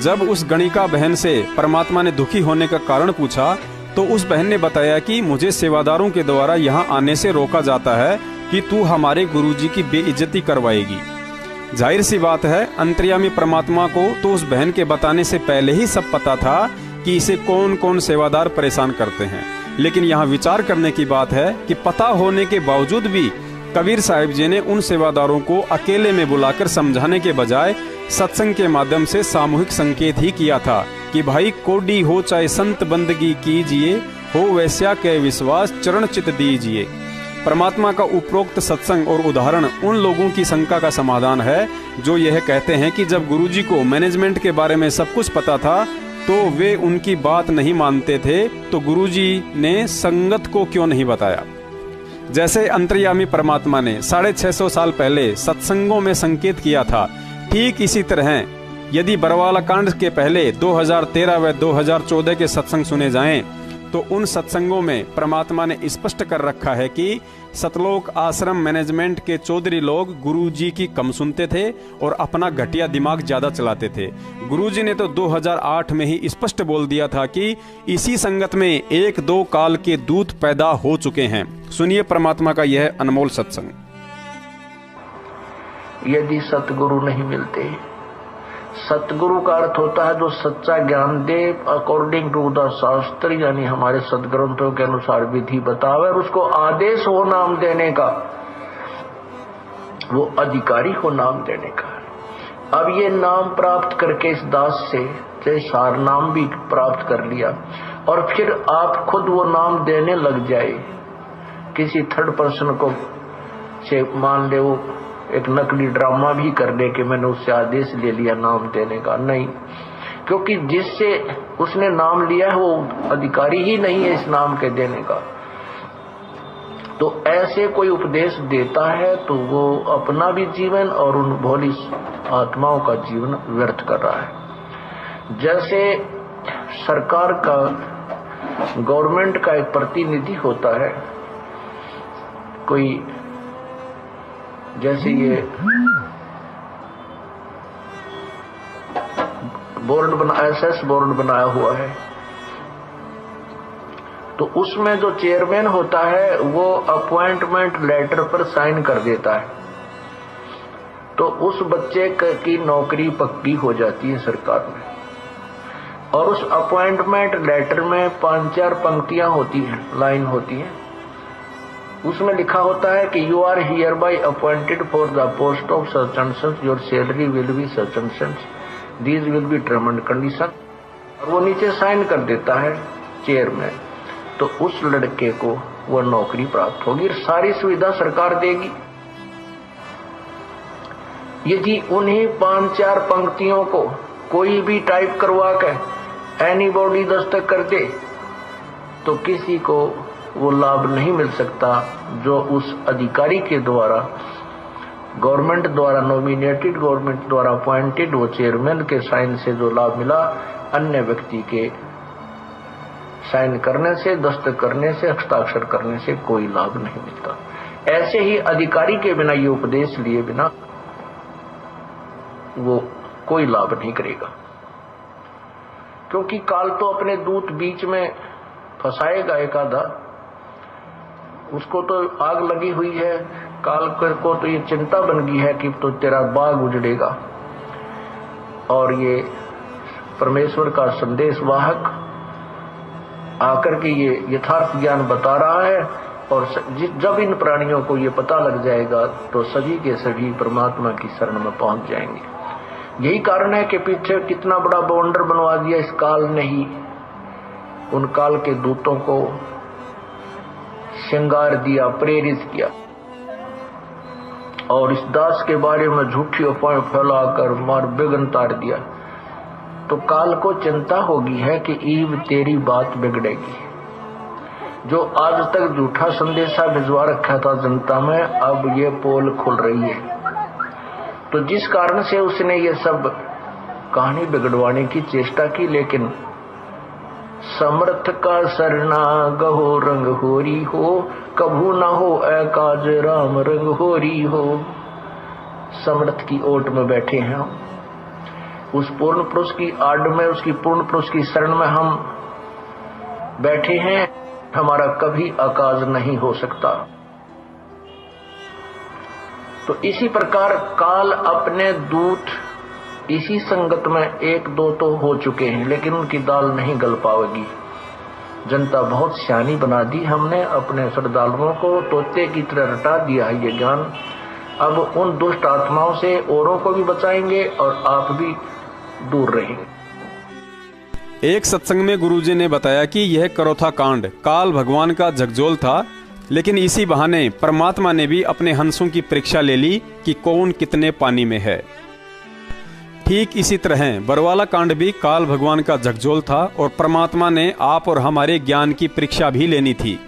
जब उस गणिका बहन से परमात्मा ने दुखी होने का कारण पूछा तो उस बहन ने बताया कि मुझे सेवादारों के द्वारा यहाँ आने से रोका जाता है कि तू हमारे गुरुजी की बेइज्जती करवाएगी। जाहिर सी बात है, अंतर्यामी परमात्मा को तो उस बहन के बताने से पहले ही सब पता था कि इसे कौन कौन सेवादार परेशान करते हैं। लेकिन यहाँ विचार करने की बात है कि पता होने के बावजूद भी कबीर साहिब जी ने उन सेवादारों को अकेले में बुलाकर समझाने के बजाय सत्संग के माध्यम से सामूहिक संकेत ही किया था कि भाई कोडी हो चाहे संत बंदगी कीजिए, हो वैश्या के विश्वास चरण चित दीजिए। परमात्मा का उपरोक्त सत्संग और उदाहरण उन लोगों की शंका का समाधान है जो यह कहते हैं कि जब गुरुजी को मैनेजमेंट के बारे में सब कुछ पता था तो वे उनकी बात नहीं मानते थे, तो गुरुजी ने संगत को क्यों नहीं बताया। जैसे अंतर्यामी परमात्मा ने 650 साल पहले सत्संगों में संकेत किया था, ठीक इसी तरह यदि बरवाला कांड के पहले 2013 व 2014 के सत्संग सुने जाएं, तो उन सत्संगों में परमात्मा ने स्पष्ट कर रखा है कि सतलोक आश्रम मैनेजमेंट के चौधरी लोग गुरुजी की कम सुनते थे और अपना घटिया दिमाग ज्यादा चलाते थे। गुरुजी ने तो 2008 में ही स्पष्ट बोल दिया था कि इसी संगत में 1-2 काल के दूत पैदा हो चुके हैं। सुनिए परमात्मा का यह अनमोल सत्संग। यदि सतगुरु नहीं मिलते, सतगुरु का अर्थ होता है जो सच्चा ज्ञान दे अकॉर्डिंग टू द शास्त्र, यानी हमारे सदग्रंथों के अनुसार विधि बतावे और उसको आदेश हो नाम देने का, वो अधिकारी हो नाम देने का। अब ये नाम प्राप्त करके इस दास से सार नाम भी प्राप्त कर लिया और फिर आप खुद वो नाम देने लग जाए किसी थर्ड पर्सन को से, मान ले वो एक नकली ड्रामा भी कर ले कि मैंने उससे आदेश ले लिया नाम देने का, नहीं, क्योंकि जिससे उसने नाम लिया है वो अधिकारी ही नहीं है इस नाम के देने का। तो ऐसे कोई उपदेश देता है तो वो अपना भी जीवन और उन भोली आत्माओं का जीवन व्यर्थ कर रहा है। जैसे सरकार का, गवर्नमेंट का एक प्रतिनिधि होता है, कोई जैसे ये बोर्ड बना, एसएस बोर्ड बनाया हुआ है, तो उसमें जो चेयरमैन होता है वो अपॉइंटमेंट लेटर पर साइन कर देता है, तो उस बच्चे की नौकरी पक्की हो जाती है सरकार में। और उस अपॉइंटमेंट लेटर में 5-4 पंक्तियां होती हैं, लाइन होती है, उसमें लिखा होता है कि you are hereby appointed for the post of such and such, your salary will be such and such, these will be term and condition, और वो नीचे साइन कर देता है चेयरमैन, तो उस लड़के को वो नौकरी प्राप्त होगी, सारी सुविधा सरकार देगी। यदि उन्हीं 5-4 पंक्तियों को कोई भी टाइप करवा कर एनीबॉडी दस्तक कर दे तो किसी को वो लाभ नहीं मिल सकता जो उस अधिकारी के द्वारा, गवर्नमेंट द्वारा नॉमिनेटेड, गवर्नमेंट द्वारा अपॉइंटेड वो चेयरमैन के साइन से जो लाभ मिला, अन्य व्यक्ति के साइन करने से, दस्तक करने से, हस्ताक्षर करने से कोई लाभ नहीं मिलता। ऐसे ही अधिकारी के बिना, ये उपदेश लिए बिना वो कोई लाभ नहीं करेगा, क्योंकि काल तो अपने दूत बीच में फंसाएगा एक आधा, उसको तो आग लगी हुई है, काल को तो ये चिंता बन गई है कि तो तेरा बाग उजड़ेगा। और ये परमेश्वर का संदेश वाहक आकर के ये यथार्थ ज्ञान बता रहा है, और जब इन प्राणियों को ये पता लग जाएगा तो सभी के सभी परमात्मा की शरण में पहुंच जाएंगे। यही कारण है कि पीछे कितना बड़ा बवंडर बनवा दिया इस काल ने ही, उन काल के दूतों को श्रृंगार दिया, प्रेरित किया, और इस दास के बारे में झूठी अफवाहें फैलाकर मार बेगन तार दिया। तो काल को चिंता होगी है कि ईव तेरी बात बिगड़ेगी। जो आज तक झूठा संदेशा भिजवा रखा था जनता में, अब ये पोल खुल रही है। तो जिस कारण से उसने ये सब कहानी बिगड़वाने की चेष्टा की, लेकिन समर्थ का सरना गहो रंग होरी हो, कभू ना हो ऐ काज राम रंग होरी हो। समर्थ की ओट में बैठे हैं हम, उस पूर्ण पुरुष की आड़ में, उसकी पूर्ण पुरुष की शरण में हम बैठे हैं। हमारा कभी अकाज नहीं हो सकता। तो इसी प्रकार काल अपने दूत इसी संगत में एक दो तो हो चुके हैं, लेकिन उनकी दाल नहीं गल पाएगी। जनता बहुत सियानी बना दी हमने, अपने श्रद्धालुओं को तोते की तरह रटा दिया है ये ज्ञान। अब उन दुष्ट आत्माओं से औरों को भी बचाएंगे और आप भी दूर रहेंगे। एक सत्संग में गुरुजी ने बताया कि यह करोथा कांड काल भगवान का झकझोल था, लेकिन इसी बहाने परमात्मा ने भी अपने हंसों की परीक्षा ले ली कि कौन कितने पानी में है। ठीक इसी तरह बरवाला कांड भी काल भगवान का झकझोल था, और परमात्मा ने आप और हमारे ज्ञान की परीक्षा भी लेनी थी।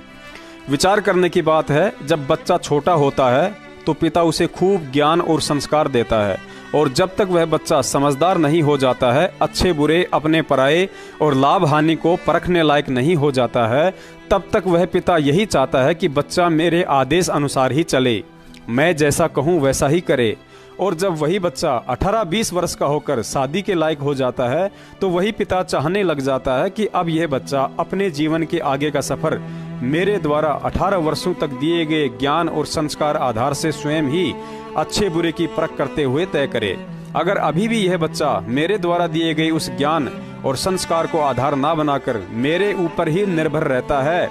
विचार करने की बात है, जब बच्चा छोटा होता है तो पिता उसे खूब ज्ञान और संस्कार देता है, और जब तक वह बच्चा समझदार नहीं हो जाता है, अच्छे बुरे अपने पराये और लाभ हानि को परखने लायक नहीं हो जाता है, तब तक वह पिता यही चाहता है कि बच्चा मेरे आदेश अनुसार ही चले, मैं जैसा कहूँ वैसा ही करे। और जब वही बच्चा 18-20 वर्ष का होकर शादी के लायक हो जाता है, तो वही पिता चाहने लग जाता है कि अब यह बच्चा अपने जीवन के आगे का सफर मेरे द्वारा 18 वर्षों तक दिए गए ज्ञान और संस्कार आधार से स्वयं ही अच्छे बुरे की परख करते हुए तय करे। अगर अभी भी यह बच्चा मेरे द्वारा दिए गए उस ज्ञान और संस्कार को आधार ना बनाकर मेरे ऊपर ही निर्भर रहता है,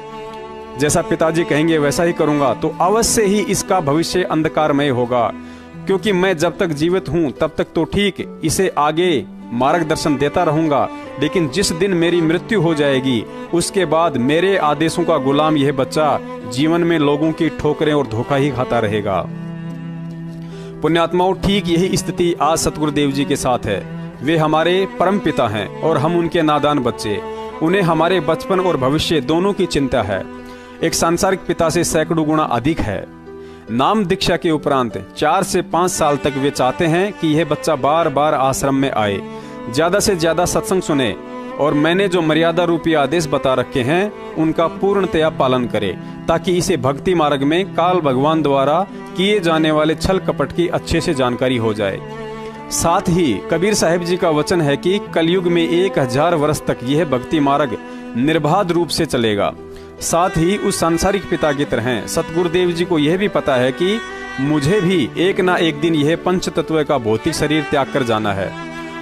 जैसा पिताजी कहेंगे वैसा ही करूंगा, तो अवश्य ही इसका भविष्य अंधकारमय होगा। क्योंकि मैं जब तक जीवित हूँ तब तक तो ठीक इसे आगे मार्गदर्शन देता रहूंगा, लेकिन जिस दिन मेरी मृत्यु हो जाएगी उसके बाद मेरे आदेशों का गुलाम यह बच्चा जीवन में लोगों की ठोकरें और धोखा ही खाता रहेगा। पुण्यात्माओं, ठीक यही स्थिति आज सतगुरुदेव जी के साथ है। वे हमारे परम पिता हैं और हम उनके नादान बच्चे। उन्हें हमारे बचपन और भविष्य दोनों की चिंता है। एक सांसारिक पिता से सैकड़ों गुना अधिक है। नाम दीक्षा के उपरांत 4 से 5 साल तक वे चाहते हैं कि यह बच्चा बार बार आश्रम में आए, ज्यादा से ज्यादा सत्संग सुने, और मैंने जो मर्यादा रूपी आदेश बता रखे हैं उनका पूर्णतया पालन करे, ताकि इसे भक्ति मार्ग में काल भगवान द्वारा किए जाने वाले छल कपट की अच्छे से जानकारी हो जाए। साथ ही कबीर साहिब जी का वचन है कि कलयुग में 1000 वर्ष तक यह भक्ति मार्ग निर्बाध रूप से चलेगा। साथ ही उस सांसारिक पिता की तरह सतगुरुदेव जी को यह भी पता है कि मुझे भी एक ना एक दिन यह पंच तत्व का भौतिक शरीर त्याग कर जाना है।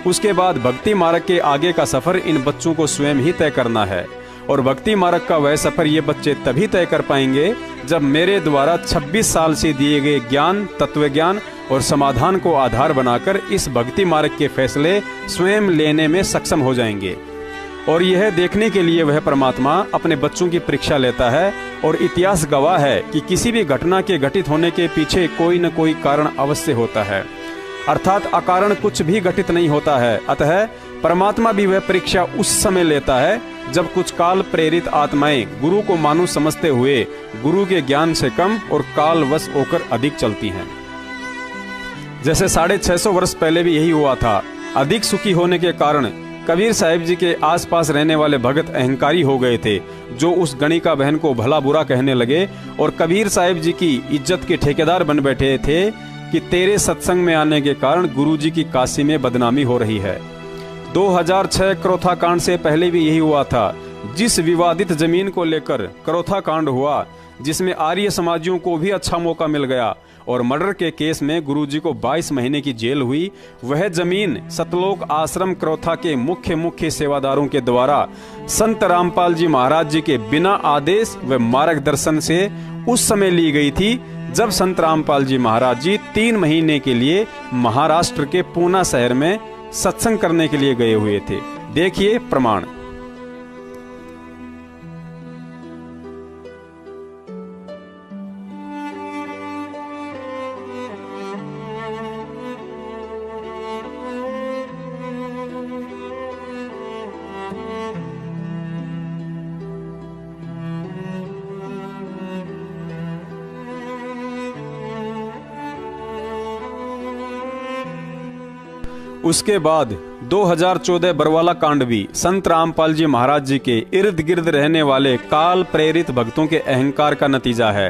उसके बाद भक्ति मार्ग के आगे का सफर इन बच्चों को स्वयं ही तय करना है, और भक्ति मार्ग का वह सफर ये बच्चे तभी तय कर पाएंगे जब मेरे द्वारा 26 साल से दिए गए ज्ञान, तत्व ज्ञान और समाधान को आधार बनाकर इस भक्ति मार्ग के फैसले स्वयं लेने में सक्षम हो जाएंगे। और यह देखने के लिए वह परमात्मा अपने बच्चों की परीक्षा लेता है, और इतिहास गवाह है कि किसी भी घटना के घटित होने के पीछे कोई न कोई कारण अवश्य होता है, अर्थात अकारण कुछ भी घटित नहीं होता है। अतः परमात्मा भी वह परीक्षा उस समय लेता है जब कुछ काल प्रेरित आत्माएं गुरु को मानो समझते हुए गुरु के ज्ञान से कम और कालवश होकर अधिक चलती हैं। जैसे 650 वर्ष पहले भी यही हुआ था। अधिक सुखी होने के कारण कबीर साहिब जी के आसपास रहने वाले भगत अहंकारी हो गए थे, जो उस गणिका बहन को भला बुरा कहने लगे और कबीर साहिब जी की इज्जत के ठेकेदार बन बैठे थे कि तेरे सत्संग में आने के कारण गुरुजी की काशी में बदनामी हो रही है। 2006 करोथा कांड से पहले भी यही हुआ था। जिस विवादित जमीन को लेकर करोथा कांड हुआ, जिसमें आर्य समाजियों को भी अच्छा मौका मिल गया और मर्डर के केस में गुरुजी को 22 महीने की जेल हुई। वह जमीन सतलोक आश्रम करौथा के मुख्य सेवादारों के द्वारा संत रामपाल जी महाराज जी के बिना आदेश व मार्गदर्शन से उस समय ली गई थी जब संत रामपाल जी महाराज जी 3 महीने के लिए महाराष्ट्र के पूना शहर में सत्संग करने के लिए गए हुए थे। देखिए प्रमाण। उसके बाद 2014 बरवाला कांड भी संत रामपाल जी महाराज जी के इर्द गिर्द रहने वाले काल प्रेरित भक्तों के अहंकार का नतीजा है।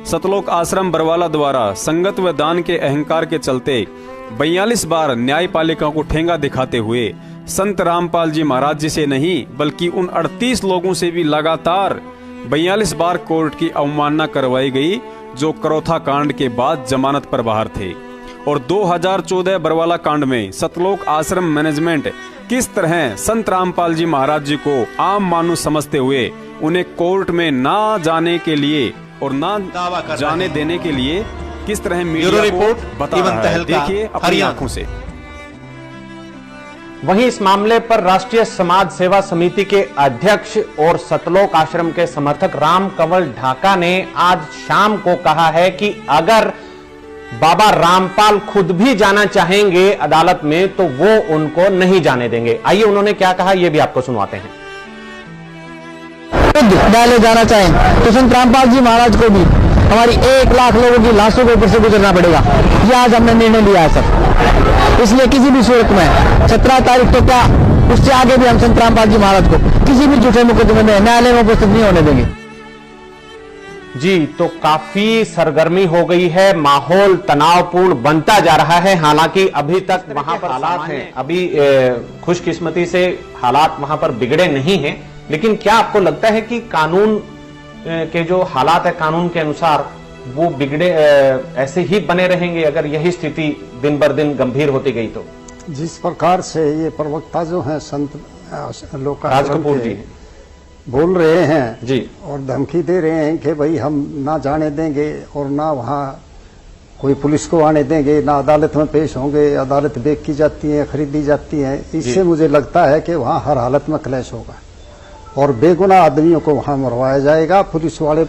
सतलोक आश्रम बरवाला द्वारा संगत व दान के अहंकार के चलते 42 बार न्यायपालिका को ठेंगा दिखाते हुए संत रामपाल जी महाराज जी से नहीं बल्कि उन 38 लोगों से भी लगातार 42 बार कोर्ट की अवमानना करवाई गई जो करौथा कांड के बाद जमानत पर बाहर थे। और 2014 बरवाला कांड में सतलोक आश्रम मैनेजमेंट किस तरह संत रामपाल जी महाराज जी को आम मानुष समझते हुए उन्हें कोर्ट में ना जाने के लिए और ना जाने देने के लिए किस तरह मीडिया को बता रहा है। देखिए अपनी आंखों से। वहीं इस मामले पर राष्ट्रीय समाज सेवा समिति के अध्यक्ष और सतलोक आश्रम के समर्थक राम कंवल ढाका ने आज शाम को कहा है कि अगर बाबा रामपाल खुद भी जाना चाहेंगे अदालत में तो वो उनको नहीं जाने देंगे। आइए उन्होंने क्या कहा ये भी आपको सुनवाते हैं। न्यायालय जाना चाहें तो संत रामपाल जी महाराज को भी हमारी 1 लाख लोगों की लाशों के ऊपर से गुजरना पड़ेगा। ये आज हमने निर्णय लिया है सर। इसलिए किसी भी सूरत में 17 तारीख तो क्या उससे आगे भी हम संत रामपाल जी महाराज को किसी भी झूठे मुकदमे में न्यायालय में उपस्थित नहीं होने देंगे। जी, तो काफी सरगर्मी हो गई है, माहौल तनावपूर्ण बनता जा रहा है। हालांकि अभी तक वहां पर हालात हैं, अभी खुशकिस्मती से हालात वहां पर बिगड़े नहीं हैं। लेकिन क्या आपको लगता है कि कानून के जो हालात है कानून के अनुसार वो बिगड़े ऐसे ही बने रहेंगे अगर यही स्थिति दिन बर दिन गंभीर होती गई तो? जिस प्रकार से ये प्रवक्ता जो हैं संत राज कपूर जी बोल रहे हैं जी और धमकी दे रहे हैं कि भाई हम ना जाने देंगे और ना वहाँ कोई पुलिस को आने देंगे, ना अदालत में पेश होंगे, अदालत बेची जाती है, खरीदी जाती है। इससे मुझे लगता है कि वहाँ हर हालत में क्लैश होगा और बेगुनाह आदमियों को वहाँ मरवाया जाएगा। पुलिस वाले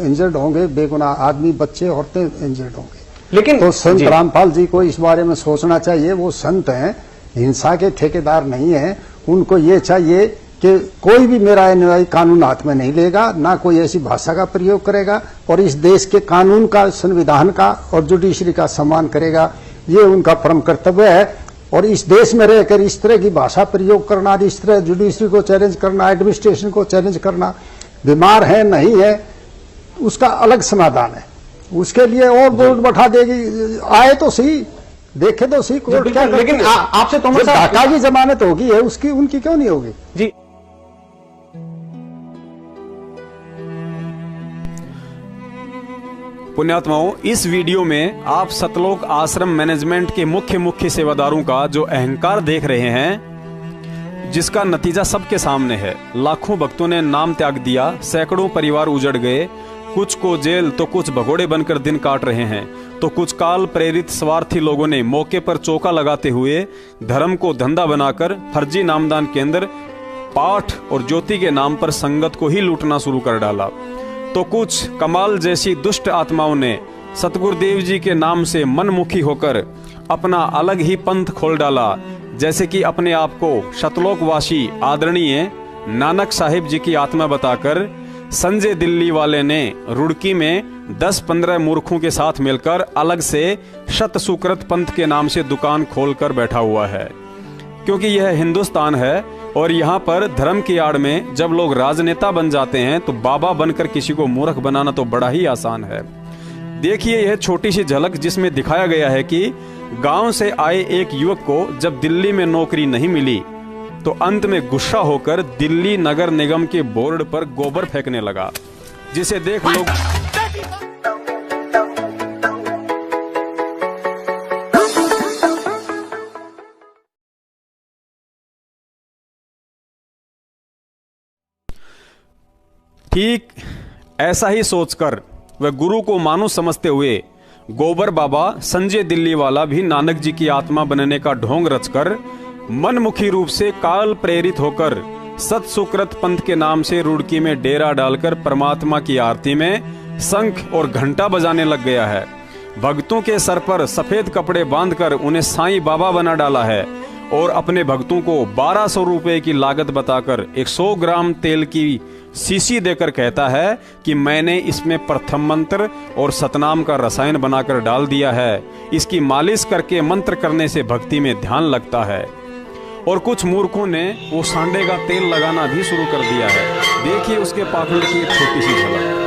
इंजर्ड होंगे, बेगुनाह आदमी, बच्चे, औरतें इंजर्ड होंगे। लेकिन तो संत रामपाल जी को इस बारे में सोचना चाहिए। वो संत हैं, हिंसा के ठेकेदार नहीं है। उनको ये चाहिए कि कोई भी मेरा अनुयायी कानून हाथ में नहीं लेगा, ना कोई ऐसी भाषा का प्रयोग करेगा और इस देश के कानून का, संविधान का और जुडिशरी का सम्मान करेगा। ये उनका परम कर्तव्य है। और इस देश में रहकर इस तरह की भाषा प्रयोग करना, इस तरह जुडिशरी को चैलेंज करना, एडमिनिस्ट्रेशन को चैलेंज करना, बीमार है नहीं है उसका अलग समाधान है। उसके लिए और बोर्ड बैठा देगी, आए तो सही, देखे तो सही कोर्ट क्या। लेकिन आपसे तो ढाका की जमानत होगी है उसकी, उनकी क्यों नहीं होगी? जी, पुण्यात्माओं, इस वीडियो में आप सतलोक आश्रम मैनेजमेंट के मुख्य सेवादारों का जो अहंकार देख रहे हैं, जिसका नतीजा सबके सामने है। लाखों भक्तों ने नाम त्याग दिया, सैकड़ों परिवार उजड़ गए, कुछ को जेल तो कुछ भगोड़े बनकर दिन काट रहे हैं, तो कुछ काल प्रेरित स्वार्थी लोगों ने मौके पर चौका लगाते हुए धर्म को धंधा बनाकर फर्जी नामदान केंद्र, पाठ और ज्योति के नाम पर संगत को ही लूटना शुरू कर डाला। तो कुछ कमाल जैसी दुष्ट आत्माओं ने सतगुरुदेव जी के नाम से मनमुखी होकर अपना अलग ही पंथ खोल डाला, जैसे कि अपने आप को सतलोकवासी आदरणीय नानक साहिब जी की आत्मा बताकर संजय दिल्ली वाले ने रुड़की में 10-15 मूर्खों के साथ मिलकर अलग से शत सुकृत पंथ के नाम से दुकान खोलकर बैठा हुआ है। क्योंकि यह हिंदुस्तान है और यहाँ पर धर्म की आड़ में जब लोग राजनेता बन जाते हैं तो बाबा बनकर किसी को मूर्ख बनाना तो बड़ा ही आसान है। देखिए यह छोटी सी झलक जिसमें दिखाया गया है कि गांव से आए एक युवक को जब दिल्ली में नौकरी नहीं मिली तो अंत में गुस्सा होकर दिल्ली नगर निगम के बोर्ड पर गोबर फेंकने लगा। जिसे देख लोग ठीक ऐसा ही सोचकर वह गुरु को मानुष समझते हुए गोबर बाबा संजय दिल्ली वाला भी नानक जी की आत्मा बनने का ढोंग रचकर मनमुखी रूप से काल प्रेरित होकर सत सुकृत पंथ के नाम से रुड़की में डेरा डालकर परमात्मा की आरती में शंख और घंटा बजाने लग गया है। भक्तों के सर पर सफेद कपड़े बांधकर उन्हें साईं बाबा बना डाला है और अपने भक्तों को 1200 रुपए की लागत बताकर 100 ग्राम तेल की शीशी देकर कहता है कि मैंने इसमें प्रथम मंत्र और सतनाम का रसायन बनाकर डाल दिया है। इसकी मालिश करके मंत्र करने से भक्ति में ध्यान लगता है। और कुछ मूर्खों ने वो सांडे का तेल लगाना भी शुरू कर दिया है। देखिए उसके पाखंड की एक छोटी सी झलक।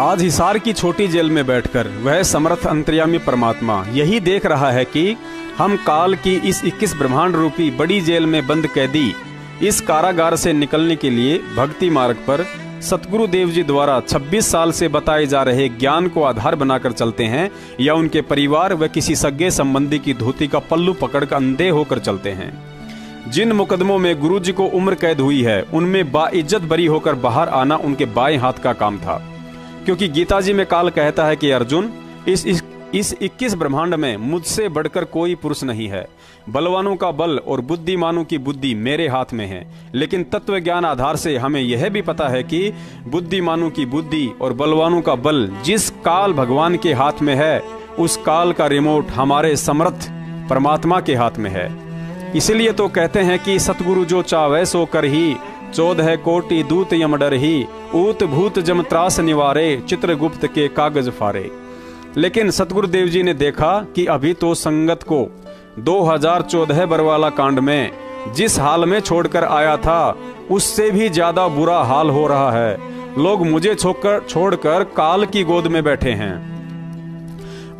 आज हिसार की छोटी जेल में बैठकर वह समर्थ अंतर्यामी परमात्मा यही देख रहा है कि हम काल की इस 21 ब्रह्मांड रूपी बड़ी जेल में बंद कैदी इस कारागार से निकलने के लिए भक्ति मार्ग पर सतगुरु देव जी द्वारा 26 साल से बताए जा रहे ज्ञान को आधार बनाकर चलते हैं या उनके परिवार व किसी सगे संबंधी की धोती का पल्लू पकड़कर अंधे होकर चलते हैं। जिन मुकदमों में गुरु जी को उम्र कैद हुई है उनमें बाइज्जत बरी होकर बाहर आना उनके बाएं हाथ का काम था, क्योंकि गीता जी में काल कहता है कि अर्जुन इस 21 ब्रह्मांड में मुझसे बढ़कर कोई पुरुष नहीं है। बलवानों का बल और बुद्धिमानों की बुद्धि मेरे हाथ में है, लेकिन तत्व ज्ञान आधार से हमें यह भी पता है कि बुद्धिमानों की बुद्धि और बलवानों का बल जिस काल भगवान के हाथ में है उस काल का रिमोट हमारे समर्थ परमात्मा के हाथ में है। इसलिए तो कहते हैं कि सतगुरु जो चावे सो कर ही 14 कोटि दूत यम डर ही ऊत भूत जम त्रास निवारे चित्रगुप्त के कागज फारे। लेकिन सतगुरु देव जी ने देखा कि अभी तो संगत को 2014 बरवाला कांड में जिस हाल में छोड़कर आया था उससे भी ज्यादा बुरा हाल हो रहा है। लोग मुझे छोड़कर काल की गोद में बैठे हैं।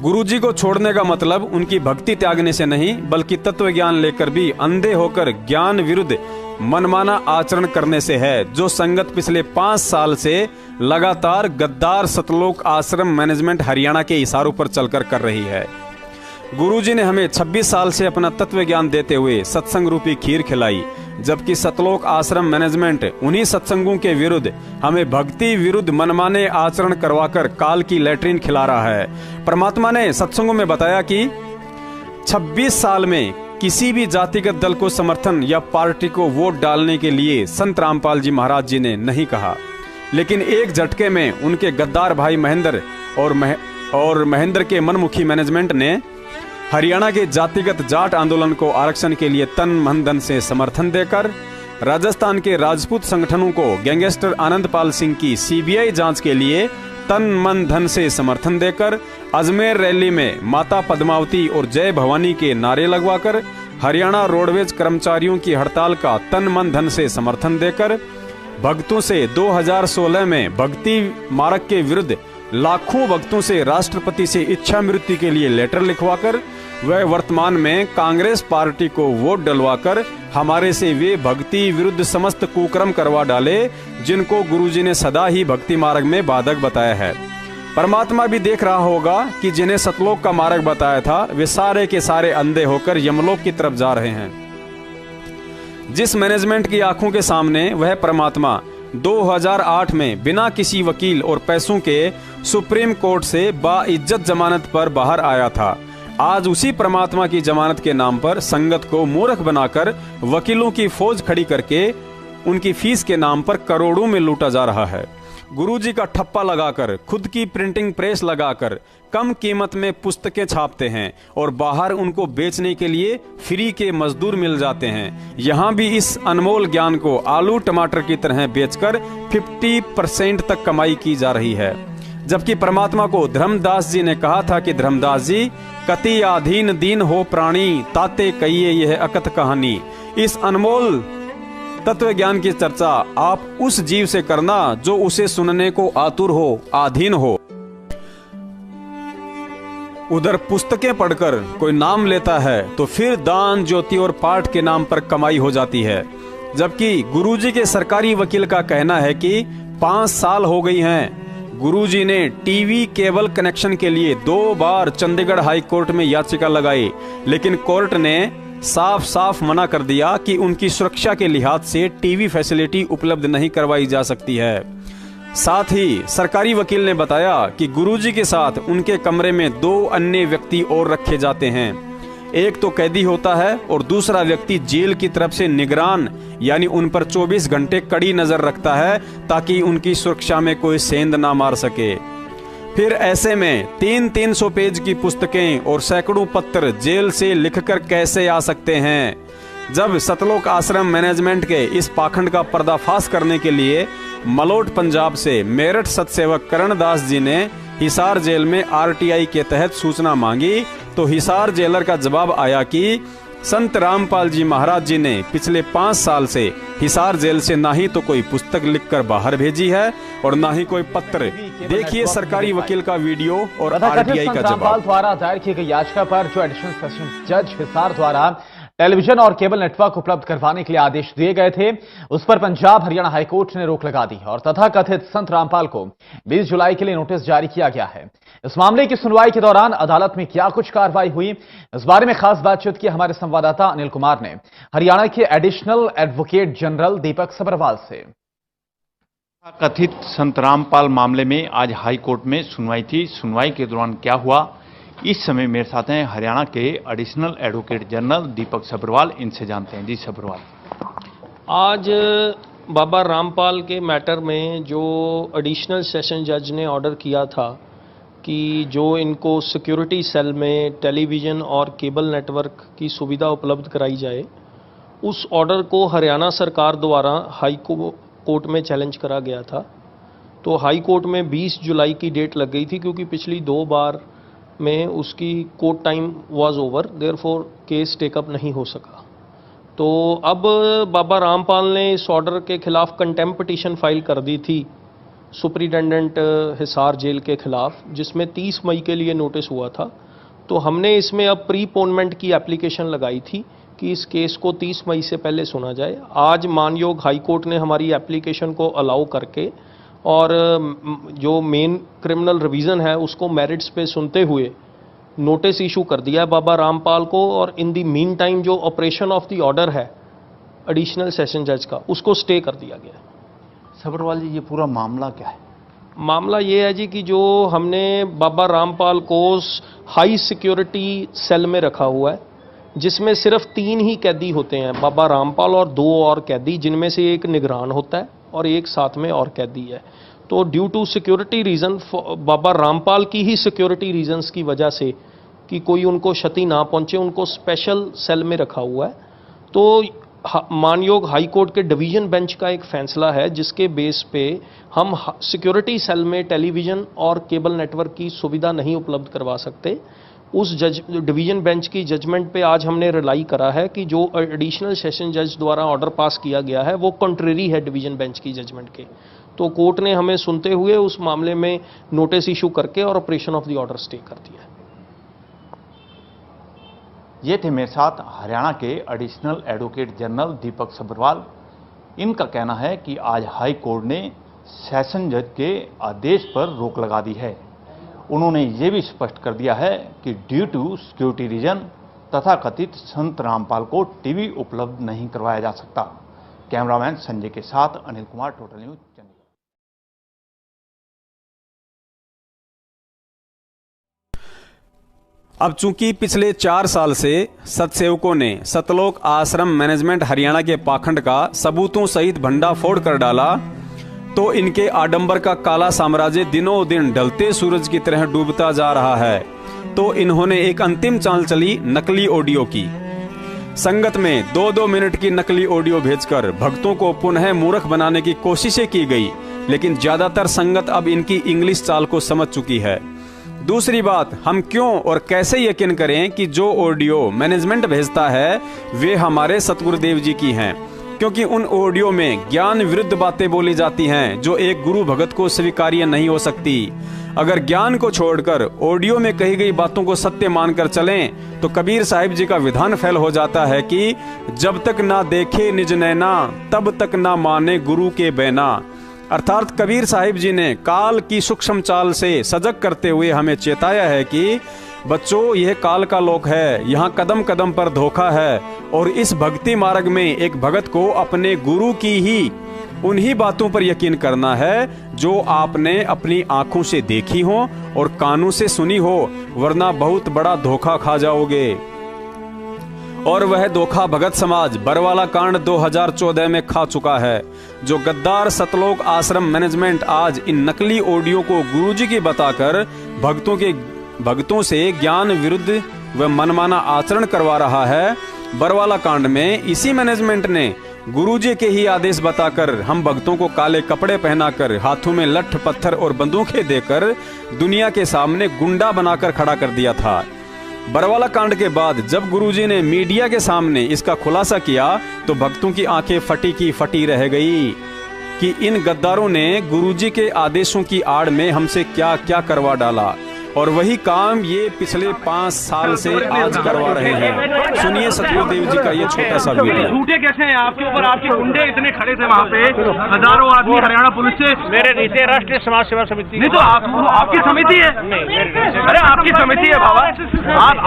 गुरुजी को छोड़ने का मतलब उनकी भक्ति त्यागने से नहीं, बल्कि तत्व ज्ञान लेकर भी अंधे होकर ज्ञान विरुद्ध मनमाना आचरण करने से है, जो संगत पिछले 5 साल से लगातार गद्दार सतलोक आश्रम मैनेजमेंट हरियाणा के इशारों पर चलकर कर रही है। गुरुजी ने हमें 26 साल से अपना तत्व ज्ञान देते हुए सत्संग रूपी खीर खिलाई, जबकि सतलोक आश्रम मैनेजमेंट उन्हीं सत्संगों के विरुद्ध हमें भक्ति विरुद्ध मनमाने आचरण करवाकर काल की लैट्रिन खिला रहा है। परमात्मा ने सत्संगों में बताया कि 26 साल में किसी भी जातिगत दल को समर्थन या पार्टी को वोट डालने के लिए संत रामपाल जी महाराज जी ने नहीं कहा, लेकिन एक झटके में उनके गद्दार भाई महेंद्र और महेंद्र के मनमुखी मैनेजमेंट ने हरियाणा के जातिगत जाट आंदोलन को आरक्षण के लिए तन मन धन से समर्थन देकर, राजस्थान के राजपूत संगठनों को गैंगस्टर आनंदपाल सिंह की सीबीआई जांच के लिए तन मन धन से समर्थन देकर, अजमेर रैली में माता पद्मावती और जय भवानी के नारे लगवाकर, हरियाणा रोडवेज कर्मचारियों की हड़ताल का तन मन धन से समर्थन देकर, भक्तों से 2016 में भक्ति मार्ग के विरुद्ध लाखों भक्तों से राष्ट्रपति से इच्छा मृत्यु के लिए लेटर लिखवाकर वह वर्तमान में कांग्रेस पार्टी को वोट डलवाकर हमारे से वे भक्ति विरुद्ध समस्त कुकर्म करवा डाले जिनको गुरुजी ने सदा ही भक्ति मार्ग में बाधक बताया है। परमात्मा भी देख रहा होगा कि जिन्हें सतलोक का मार्ग बताया था वे सारे के सारे अंधे होकर यमलोक की तरफ जा रहे हैं। जिस मैनेजमेंट की आंखों के सामने वह परमात्मा 2008 में बिना किसी वकील और पैसों के सुप्रीम कोर्ट से बाइज्जत जमानत पर बाहर आया था, आज उसी परमात्मा की जमानत के नाम पर संगत को मूर्ख बनाकर वकीलों की फौज खड़ी करके उनकी फीस के नाम पर करोड़ों में लूटा जा रहा है। गुरुजी का ठप्पा लगाकर, खुद की प्रिंटिंग प्रेस लगाकर कम कीमत में पुस्तकें छापते हैं और बाहर उनको बेचने के लिए फ्री के मजदूर मिल जाते हैं। यहाँ भी इस अनमोल ज्ञान को आलू टमाटर की तरह बेचकर 50% तक कमाई की जा रही है। जबकि परमात्मा को धर्मदास जी ने कहा था कि धर्मदास जी, कति आधीन दीन हो प्राणी, ताते कहिए यह अकथ कहानी। इस अनमोल तत्व ज्ञान की चर्चा आप उस जीव से करना जो उसे सुनने को आतुर हो, आधीन हो। उधर पुस्तकें पढ़कर कोई नाम लेता है तो फिर दान, ज्योति और पाठ के नाम पर कमाई हो जाती है। जबकि गुरुजी के सरकारी वकील का कहना है कि 5 साल हो गई हैं। गुरुजी ने टीवी केबल कनेक्शन के लिए 2 बार चंडीगढ़ हाई कोर्ट में याचिका लगाई, लेकिन कोर्ट ने साफ साफ मना कर दिया कि उनकी सुरक्षा के लिहाज से टीवी फैसिलिटी उपलब्ध नहीं करवाई जा सकती है। साथ ही सरकारी वकील ने बताया कि गुरुजी के साथ उनके कमरे में 2 अन्य व्यक्ति और रखे जाते हैं। एक तो कैदी होता है और दूसरा व्यक्ति जेल की तरफ से निगरान, यानी उन पर 24 घंटे कड़ी नजर रखता है ताकि उनकी सुरक्षा में कोई सेंध ना मार सके। फिर ऐसे में 300 पेज की पुस्तकें और सैकड़ों पत्र जेल से लिखकर कैसे आ सकते हैं। जब सतलोक आश्रम मैनेजमेंट के इस पाखंड का पर्दाफाश करने के लिए मलोट पंजाब से मेरठ सतसेवक करणदास जी ने हिसार जेल में आरटीआई के तहत सूचना मांगी तो हिसार जेलर का जवाब आया कि संत रामपाल जी महाराज जी ने पिछले 5 साल से हिसार जेल से ना ही तो कोई पुस्तक लिखकर बाहर भेजी है और ना ही कोई पत्र। देखिए सरकारी वकील का वीडियो और आरटीआई का जवाब। द्वारा दायर की गई याचिका पर जो एडिशनल सेशन जज हिसार द्वारा टेलीविजन और केबल नेटवर्क उपलब्ध करवाने के लिए आदेश दिए गए थे, उस पर पंजाब हरियाणा हाईकोर्ट ने रोक लगा दी और तथाकथित संत रामपाल को 20 जुलाई के लिए नोटिस जारी किया गया है। इस मामले की सुनवाई के दौरान अदालत में क्या कुछ कार्रवाई हुई, इस बारे में खास बातचीत की हमारे संवाददाता अनिल कुमार ने हरियाणा के एडिशनल एडवोकेट जनरल दीपक सब्रवाल से। कथित संत रामपाल मामले में आज हाई कोर्ट में सुनवाई थी। सुनवाई के दौरान क्या हुआ, इस समय मेरे साथ हैं हरियाणा के एडिशनल एडवोकेट जनरल दीपक सब्रवाल, इनसे जानते हैं। जी सब्रवाल, आज बाबा रामपाल के मैटर में जो एडिशनल सेशन जज ने ऑर्डर किया था कि जो इनको सिक्योरिटी सेल में टेलीविज़न और केबल नेटवर्क की सुविधा उपलब्ध कराई जाए, उस ऑर्डर को हरियाणा सरकार द्वारा हाई कोर्ट में चैलेंज करा गया था। तो हाई कोर्ट में 20 जुलाई की डेट लग गई थी क्योंकि पिछली 2 बार में उसकी court time was over, therefore case take up नहीं हो सका। तो अब बाबा रामपाल ने इस ऑर्डर के खिलाफ कंटेम्प्ट पिटीशन फाइल कर दी थी सुपरिटेंडेंट हिसार जेल के खिलाफ, जिसमें 30 मई के लिए नोटिस हुआ था। तो हमने इसमें अब प्रीपोनमेंट की एप्लीकेशन लगाई थी कि इस केस को 30 मई से पहले सुना जाए। आज मानयोग हाई कोर्ट ने हमारी एप्लीकेशन को अलाउ करके और जो मेन क्रिमिनल रिवीजन है उसको मेरिट्स पे सुनते हुए नोटिस इशू कर दिया है बाबा रामपाल को, और इन दी मीन टाइम जो ऑपरेशन ऑफ द ऑर्डर है एडिशनल सेशन जज का, उसको स्टे कर दिया गया है। सब्रवाल जी, ये पूरा मामला क्या है? मामला ये है जी कि जो हमने बाबा रामपाल को हाई सिक्योरिटी सेल में रखा हुआ है, जिसमें सिर्फ 3 ही कैदी होते हैं, बाबा रामपाल और 2 और कैदी, जिनमें से एक निगरान होता है और एक साथ में और कैदी है। तो ड्यू टू सिक्योरिटी रीज़न, बाबा रामपाल की ही सिक्योरिटी रीजंस की वजह से कि कोई उनको क्षति ना पहुंचे, उनको स्पेशल सेल में रखा हुआ है। तो मानयोग हाई कोर्ट के डिवीजन बेंच का एक फैसला है जिसके बेस पे हम सिक्योरिटी सेल में टेलीविज़न और केबल नेटवर्क की सुविधा नहीं उपलब्ध करवा सकते। उस डिवीजन बेंच की जजमेंट पे आज हमने रिलाई करा है कि जो एडिशनल सेशन जज द्वारा ऑर्डर पास किया गया है वो कंट्रेरी है डिवीजन बेंच की जजमेंट के। तो कोर्ट ने हमें सुनते हुए उस मामले में नोटिस इशू करके और operation of the order stay कर दिया है। ये थे मेरे साथ हरियाणा के एडिशनल एडवोकेट जनरल दीपक सब्रवाल। इनका कहना है कि आज हाई कोर्ट ने सेशन जज के आदेश पर रोक लगा दी है। उन्होंने ये भी स्पष्ट कर दिया है कि ड्यू टू सिक्योरिटी रीजन तथा कथित संत रामपाल को टीवी उपलब्ध नहीं करवाया जा सकता। कैमरामैन संजय के साथ अनिल कुमार, टोटल न्यूज, चंडीगढ़। अब चूंकि पिछले 4 साल से सतसेवकों ने सतलोक आश्रम मैनेजमेंट हरियाणा के पाखंड का सबूतों सहित भंडाफोड़ कर डाला, तो इनके आडंबर का काला साम्राज्य दिनों दिन ढलते सूरज की तरह डूबता जा रहा है। तो इन्होंने एक अंतिम चाल चली नकली ऑडियो की। संगत में 2-2 मिनट की नकली ऑडियो भेजकर भक्तों को पुनः मूर्ख बनाने की कोशिशें की गई, लेकिन ज्यादातर संगत अब इनकी इंग्लिश चाल को समझ चुकी है। दूसरी बात, हम क्यों और कैसे यकीन करें कि जो ऑडियो मैनेजमेंट भेजता है वे हमारे सतगुरुदेव जी की हैं, क्योंकि उन ऑडियो में ज्ञान विरुद्ध बातें बोली जाती हैं जो एक गुरु भगत को स्वीकार्य नहीं हो सकती। अगर ज्ञान को छोड़कर ऑडियो में कही गई बातों को सत्य मानकर चलें तो कबीर साहिब जी का विधान फैल हो जाता है कि जब तक ना देखे निज नैना तब तक ना माने गुरु के बैना। अर्थात कबीर साहिब जी ने काल की सूक्ष्म चाल से सजग करते हुए हमें चेताया है कि बच्चों, यह काल का लोक है, यहाँ कदम कदम पर धोखा है और इस भक्ति मार्ग में एक भगत को अपने गुरु की ही उन्हीं बातों पर यकीन करना है जो आपने अपनी आंखों से देखी हो और कानों से सुनी हो, वरना बहुत बड़ा धोखा खा जाओगे। और वह धोखा भगत समाज बरवाला कांड 2014 में खा चुका है। जो गद्दार सतलोक आश्रम मैनेजमेंट आज इन नकली ऑडियो को गुरुजी की बताकर भक्तों से ज्ञान विरुद्ध व मनमाना आचरण करवा रहा है, बरवाला कांड में इसी मैनेजमेंट ने गुरुजी के ही आदेश बताकर हम भक्तों को काले कपड़े पहनाकर हाथों में लठ पत्थर और बंदूकें देकर दुनिया के सामने गुंडा बनाकर खड़ा कर दिया था। बरवाला कांड के बाद जब गुरुजी ने मीडिया के सामने इसका खुलासा किया तो भक्तों की आंखें फटी की फटी रह गई कि इन गद्दारों ने गुरुजी के आदेशों की आड़ में हमसे क्या क्या करवा डाला। और वही काम ये पिछले 5 साल से आज करवा रहे हैं। सुनिए सतगुरुदेव जी का ये छोटा सा वीडियो। झूठे कैसे हैं आपके ऊपर? आपके गुंडे इतने खड़े थे वहाँ पे, हजारों आदमी हरियाणा पुलिस से। मेरे नीचे राष्ट्रीय समाज सेवा समिति नहीं तो आपकी समिति है। अरे आपकी समिति है बाबा।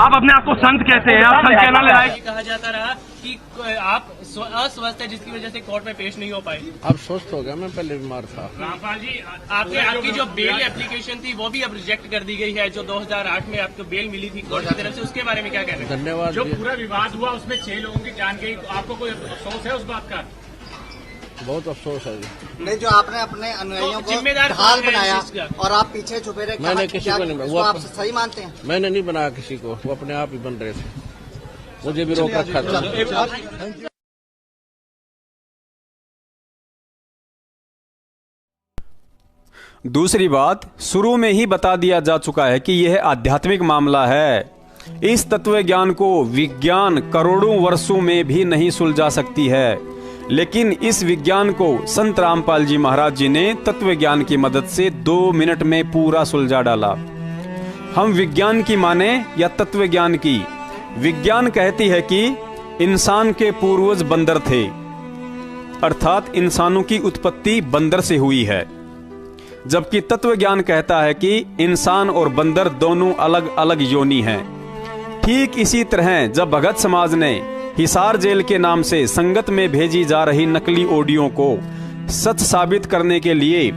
आप अपने आप को संत कहते हैं, आप संत कहना ले आए। कहा जाता रहा कि आप अस्वस्थ है जिसकी वजह से कोर्ट में पेश नहीं हो पाए। अब स्वस्थ हो गया, मैं पहले बीमार था। रामपाल जी, आपकी जो बेल एप्लीकेशन थी वो भी अब रिजेक्ट कर दी गई है, जो 2008 में आपको बेल मिली थी कोर्ट की तरफ से, उसके बारे में क्या कहना है? धन्यवाद। जो पूरा विवाद हुआ उसमें 6 लोगों की जान गई, आपको कोई अफसोस है उस बात का? बहुत अफसोस है जी। नहीं, जो आपने अपने अनुयायियों को ढाल बनाया और आप पीछे छुपे रहे, मैंने किसी को नहीं, वो आप सही मानते हैं? मैंने नहीं बनाया किसी को, वो अपने आप ही बन रहे थे, मुझे भी रोक रखा था। दूसरी बात, शुरू में ही बता दिया जा चुका है कि यह आध्यात्मिक मामला है। इस तत्व ज्ञान को विज्ञान करोड़ों वर्षों में भी नहीं सुलझा सकती है, लेकिन इस विज्ञान को संत रामपाल जी महाराज जी ने तत्व ज्ञान की मदद से 2 मिनट में पूरा सुलझा डाला। हम विज्ञान की माने या तत्व ज्ञान की? विज्ञान कहती है कि इंसान के पूर्वज बंदर थे, अर्थात इंसानों की उत्पत्ति बंदर से हुई है, जबकि तत्व ज्ञान कहता है कि इंसान और बंदर दोनों अलग अलग योनि हैं। ठीक इसी तरह जब भगत समाज ने हिसार जेल के नाम से संगत में भेजी जा रही नकली ऑडियो को सच साबित करने के लिए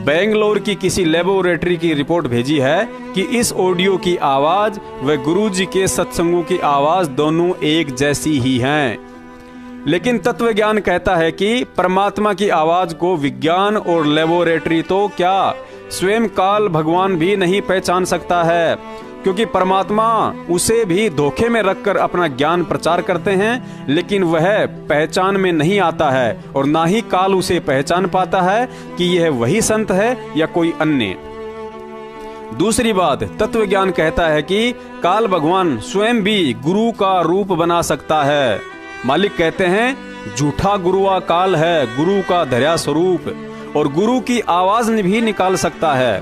बेंगलोर की किसी लेबोरेटरी की रिपोर्ट भेजी है कि इस ऑडियो की आवाज व गुरुजी के सत्संगों की आवाज दोनों एक जैसी ही हैं, लेकिन तत्व ज्ञान कहता है कि परमात्मा की आवाज को विज्ञान और लेबोरेटरी तो क्या स्वयं काल भगवान भी नहीं पहचान सकता है, क्योंकि परमात्मा उसे भी धोखे में रखकर अपना ज्ञान प्रचार करते हैं, लेकिन वह पहचान में नहीं आता है और ना ही काल उसे पहचान पाता है कि यह वही संत है या कोई अन्य। दूसरी बात, तत्व ज्ञान कहता है कि काल भगवान स्वयं भी गुरु का रूप बना सकता है। मालिक कहते हैं झूठा गुरुआ काल है गुरु का धर्या स्वरूप, और गुरु की आवाज भी निकाल सकता है।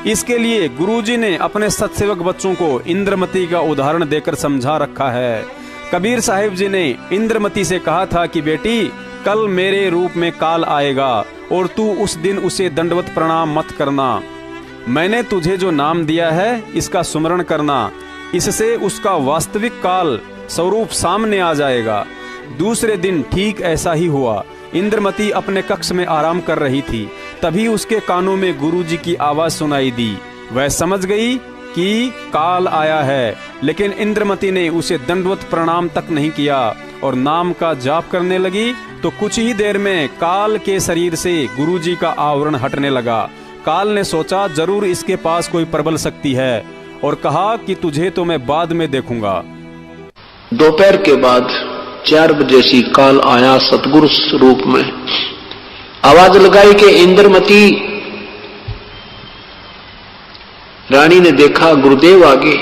इसके लिए गुरुजी ने अपने सत्सेवक बच्चों को इंद्रमती का उदाहरण देकर समझा रखा है। कबीर साहिब जी ने इंद्रमती से कहा था कि बेटी, कल मेरे रूप में काल आएगा और तू उस दिन उसे दंडवत प्रणाम मत करना। मैंने तुझे जो नाम दिया है इसका सुमरण करना, इससे उसका वास्तविक काल स्वरूप सामने आ जाएगा। दूसरे दिन ठीक ऐसा ही हुआ। इंद्रमती अपने कक्ष में आराम कर रही थी, तभी उसके कानों में गुरुजी की आवाज सुनाई दी। वह समझ गई कि काल आया है, लेकिन इंद्रमती ने उसे दंडवत प्रणाम तक नहीं किया और नाम का जाप करने लगी। तो कुछ ही देर में काल के शरीर से गुरुजी का आवरण हटने लगा। काल ने सोचा जरूर इसके पास कोई प्रबल शक्ति है और कहा कि तुझे तो मैं बाद में देखूंगा। दोपहर के बाद 4 बजे सी काल आया सतगुरु रूप में। आवाज लगाई कि इंद्रमती। रानी ने देखा गुरुदेव आगे।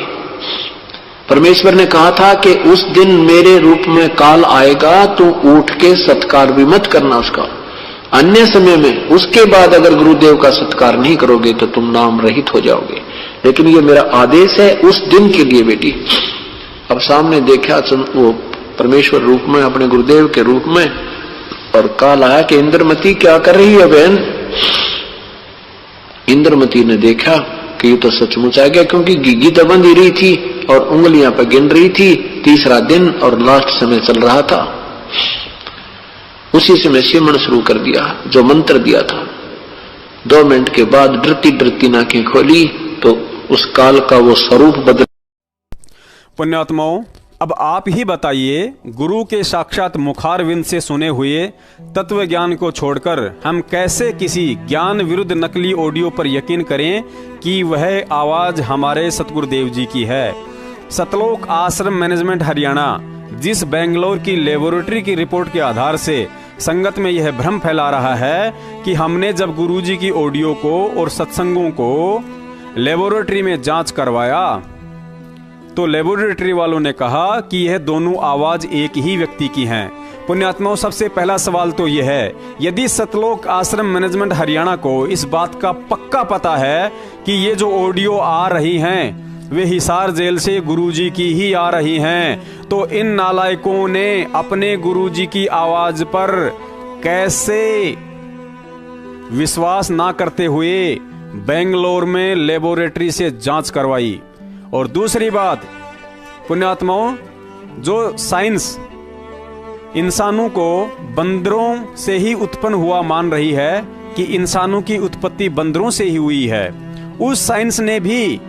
परमेश्वर ने कहा था कि उस दिन मेरे रूप में काल आएगा, तू उठ के सत्कार भी मत करना उसका। अन्य समय में उसके बाद अगर गुरुदेव का सत्कार नहीं करोगे तो तुम नाम रहित हो जाओगे। लेकिन ये मेरा आदेश है उस दिन के लिए बेटी। अब सामने देखा वो परमेश्वर रूप में, अपने गुरुदेव के रूप में, और काल आया कि इंद्रमती क्या कर रही है बहन। इंद्रमती ने देखा कि ये तो सचमुच आ गया, क्योंकि गिग्गी तो बंध ही रही थी और उंगलियां पर गिन रही थी। तीसरा दिन और लास्ट समय चल रहा था। उसी समय सिमरन शुरू कर दिया जो मंत्र दिया था। 2 मिनट के बाद डरती डरती आंखें खोली तो उस काल का वो स्वरूप बदल। पुण्यात्माओं, अब आप ही बताइए, गुरु के साक्षात मुखारविंद से सुने हुए तत्व ज्ञान को छोड़कर हम कैसे किसी ज्ञान विरुद्ध नकली ऑडियो पर यकीन करें कि वह आवाज हमारे सतगुरुदेव जी की है। सतलोक आश्रम मैनेजमेंट हरियाणा जिस बेंगलोर की लेबोरेटरी की रिपोर्ट के आधार से संगत में यह भ्रम फैला रहा है कि हमने जब गुरुजी की ऑडियो को और सत्संगों को लेबोरेटरी में जांच करवाया तो लेबोरेटरी वालों ने कहा कि यह दोनों आवाज एक ही व्यक्ति की हैं। पुण्यात्माओं, सबसे पहला सवाल तो यह है, यदि सतलोक आश्रम मैनेजमेंट हरियाणा को इस बात का पक्का पता है कि ये जो ऑडियो आ रही हैं वे हिसार जेल से गुरुजी की ही आ रही हैं, तो इन नालायकों ने अपने गुरुजी की आवाज पर कैसे विश्वास ना करते हुए बेंगलोर में लेबोरेटरी से जांच करवाई। और दूसरी बात, पुण्यात्माओं, जो साइंस इंसानों को बंदरों से ही उत्पन्न हुआ मान रही है कि इंसानों की उत्पत्ति बंदरों से ही हुई है, उस साइंस ने भी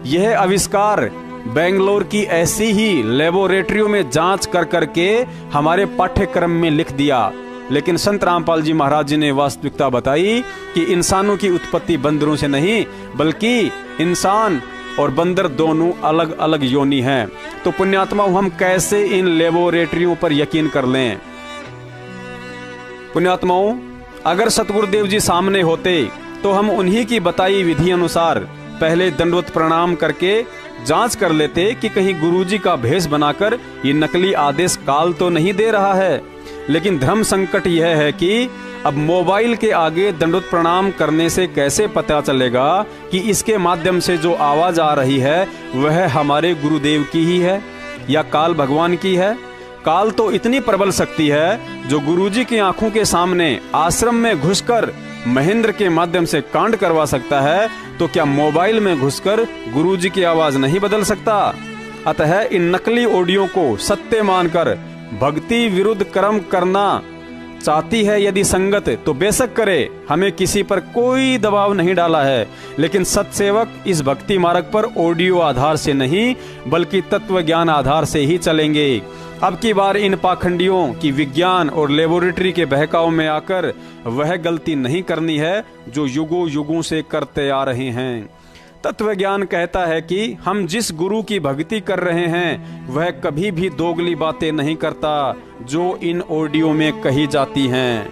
यह आविष्कार बेंगलोर की ऐसी ही लेबोरेटरियों में जांच कर करके हमारे पाठ्यक्रम में लिख दिया। लेकिन संत रामपाल जी महाराज जी ने वास्तविकता बताई कि इंसानों की उत्पत्ति बंदरों से नहीं, बल्कि इंसान और बंदर दोनों अलग अलग योनि हैं। तो पुण्यात्माओं, हम कैसे इन लेबोरेटरियों पर यकीन कर लें? पुण्यात्माओं, अगर सतगुरुदेव जी सामने होते तो हम उन्हीं की बताई विधि अनुसार पहले दंडवत प्रणाम करके जांच कर लेते कि कहीं गुरुजी का भेष बनाकर ये नकली आदेश काल तो नहीं दे रहा है। लेकिन धर्म संकट यह है कि अब मोबाइल के आगे दंडवत प्रणाम करने से कैसे पता चलेगा कि इसके माध्यम से जो आवाज आ रही है वह हमारे गुरुदेव की ही है या काल भगवान की है। काल तो इतनी प्रबल शक्ति है जो गुरुजी की आंखों के सामने आश्रम में घुसकर महेंद्र के माध्यम से कांड करवा सकता है, तो क्या मोबाइल में घुसकर गुरुजी की आवाज नहीं बदल सकता? अतः इन नकली ऑडियो को सत्य मानकर भक्ति विरुद्ध कर्म करना चाहती है यदि संगत तो बेशक करे, हमें किसी पर कोई दबाव नहीं डाला है। लेकिन सत्सेवक इस भक्ति मार्ग पर ऑडियो आधार से नहीं बल्कि तत्व ज्ञान आधार से ही चलेंगे। अब की बार इन पाखंडियों की विज्ञान और लेबोरेटरी के बहकाव में आकर वह गलती नहीं करनी है जो युगों युगों से करते आ रहे हैं। तत्व ज्ञान कहता है कि हम जिस गुरु की भक्ति कर रहे हैं वह कभी भी दोगली बातें नहीं करता जो इन ऑडियो में कही जाती हैं।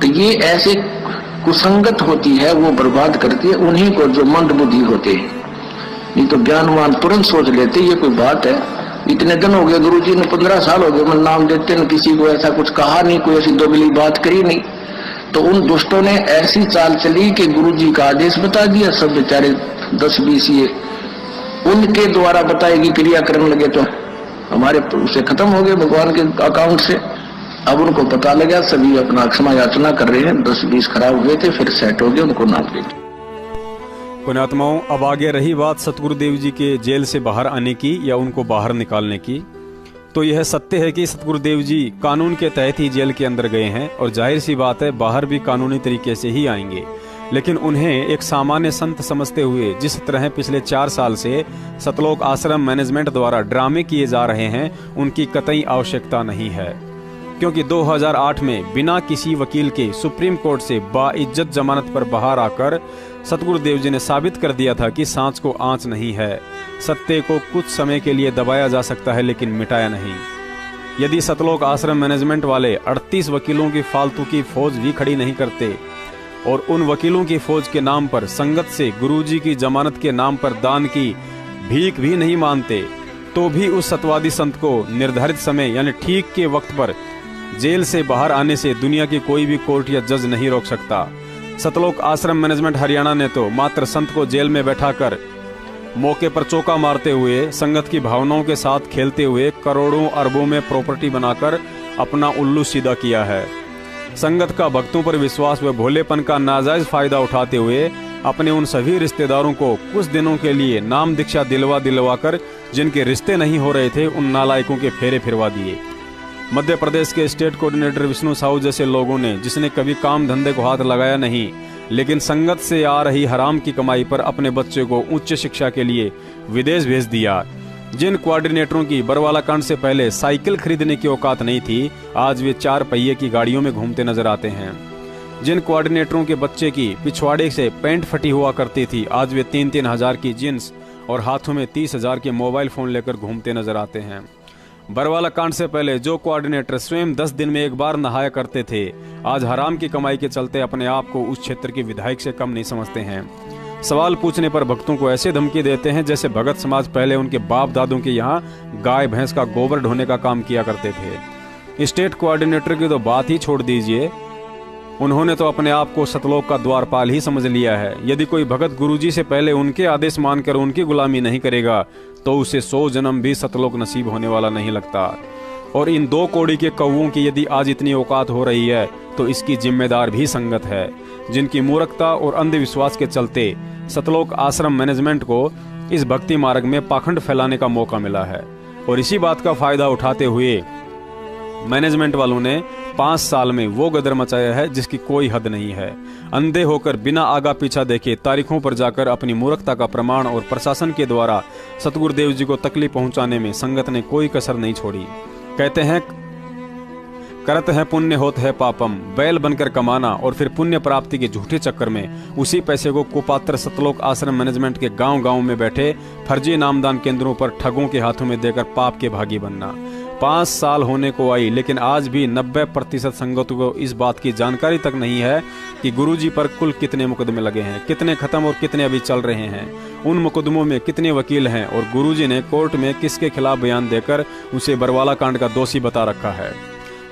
तो ये ऐसे कुसंगत होती है, वो बर्बाद करती है उन्हीं को जो मंद बुद्धि होते हैं। नहीं तो ज्ञानवान तुरंत सोच लेते ये कोई बात है। इतने दिन हो गए गुरुजी ने 15 साल हो गए, मैं नाम देते न किसी को ऐसा कुछ कहा नहीं, कोई ऐसी दोगली बात करी नहीं। तो उन दुष्टों ने ऐसी चाल चली कि गुरुजी का आदेश बता दिया, सब बेचारे 10-20 ये उनके द्वारा बताई गई क्रिया करने लगे, तो हमारे उसे खत्म हो गए भगवान के अकाउंट से। अब उनको पता लगा, सभी अपना क्षमा याचना कर रहे हैं। 10-20 खराब हुए थे, फिर सेट हो गए, उनको नाम दे दिया। पुण्यात्माओं, अब आगे रही बात सतगुरुदेव जी के जेल से बाहर आने की या उनको बाहर निकालने की, तो यह सत्य है कि सतगुरुदेव जी कानून के तहत ही जेल के अंदर गए हैं और जाहिर सी बात है बाहर भी कानूनी तरीके से ही आएंगे। लेकिन उन्हें एक सामान्य संत समझते हुए जिस तरह पिछले 4 साल से सतलोक आश्रम मैनेजमेंट द्वारा ड्रामे किए जा रहे हैं, उनकी कतई आवश्यकता नहीं है। क्योंकि 2008 में बिना किसी वकील के सुप्रीम कोर्ट से बाइज्जत जमानत पर बाहर आकर सतगुरुदेव जी ने साबित कर दिया था कि सांच को आंच नहीं है। सत्य को कुछ समय के लिए दबाया जा सकता है लेकिन मिटाया नहीं। यदि सतलोक आश्रम मैनेजमेंट वाले 38 वकीलों की फालतू की फौज भी खड़ी नहीं करते और उन वकीलों की फौज के नाम पर संगत से गुरुजी की जमानत के नाम पर दान की भीख भी नहीं मानते, तो भी उस सतवादी संत को निर्धारित समय यानी ठीक के वक्त पर जेल से बाहर आने से दुनिया की कोई भी कोर्ट या जज नहीं रोक सकता। सतलोक आश्रम मैनेजमेंट हरियाणा ने तो मात्र संत को जेल में बैठाकर मौके पर चौका मारते हुए संगत की भावनाओं के साथ खेलते हुए करोड़ों अरबों में प्रॉपर्टी बनाकर अपना उल्लू सीधा किया है। संगत का भक्तों पर विश्वास व भोलेपन का नाजायज फायदा उठाते हुए अपने उन सभी रिश्तेदारों को कुछ दिनों के लिए नाम दीक्षा दिलवा कर जिनके रिश्ते नहीं हो रहे थे, उन नालायकों के फेरे फिरवा दिए। मध्य प्रदेश के स्टेट कोऑर्डिनेटर विष्णु साहू जैसे लोगों ने, जिसने कभी काम धंधे को हाथ लगाया नहीं, लेकिन संगत से आ रही हराम की कमाई पर अपने बच्चे को उच्च शिक्षा के लिए विदेश भेज दिया। जिन कोऑर्डिनेटरों की बरवाला कांड से पहले साइकिल खरीदने की औकात नहीं थी, आज वे 4 पहिए की गाड़ियों में घूमते नजर आते हैं। जिन कोऑर्डिनेटरों के बच्चे की पिछवाड़े से पैंट फटी हुआ करती थी, आज वे 3-3 हजार की जींस और हाथों में 30,000 के मोबाइल फोन लेकर घूमते नजर आते हैं। बरवाला कांड से पहले जो कोऑर्डिनेटर स्वयं 10 दिन में एक बार नहाया करते थे, आज हराम की कमाई के चलते अपने आप को उस क्षेत्र के विधायक से कम नहीं समझते हैं। सवाल पूछने पर भक्तों को ऐसे धमकी देते हैं जैसे भगत समाज पहले उनके बाप दादों के यहाँ गाय भैंस का गोबर ढोने का काम किया करते थे। स्टेट कोऑर्डिनेटर की तो बात ही छोड़ दीजिए, उन्होंने तो अपने आप को सतलोक का द्वारपाल ही समझ लिया है। यदि कोई भगत गुरुजी से पहले उनके आदेश मानकर उनकी गुलामी नहीं करेगा तो उसे 100 जन्म भी सतलोक नसीब होने वाला नहीं लगता। और इन 2 कौड़ी के कौवों की यदि आज इतनी औकात हो रही है तो इसकी जिम्मेदार भी संगत है, जिनकी मूर्खता और अंधविश्वास के चलते सतलोक आश्रम मैनेजमेंट को इस भक्ति मार्ग में पाखंड फैलाने का मौका मिला है। और इसी बात का फायदा उठाते हुए मैनेजमेंट वालों ने 5 साल में वो गदर मचाया है जिसकी कोई हद नहीं है। अंधे होकर बिना आगा पीछा देखे तारीखों पर जाकर अपनी मूर्खता का प्रमाण और प्रशासन के द्वारा सतगुरुदेव जी को तकलीफ पहुंचाने में संगत ने कोई कसर नहीं छोड़ी। कहते हैं करत है पुण्य होत है पापम, बैल बनकर कमाना और फिर पुण्य प्राप्ति के झूठे चक्कर में उसी पैसे को कुपात्र सतलोक आश्रम मैनेजमेंट के गांव-गांव में बैठे फर्जी नामदान केंद्रों पर ठगों के हाथों में देकर पाप के भागी बनना। 5 साल होने को आई, लेकिन आज भी 90% संगतों को इस बात की जानकारी तक नहीं है कि गुरुजी पर कुल कितने मुकदमे लगे हैं, कितने खत्म और कितने अभी चल रहे हैं, उन मुकदमों में कितने वकील हैं और गुरुजी ने कोर्ट में किसके खिलाफ बयान देकर उसे बरवाला कांड का दोषी बता रखा है।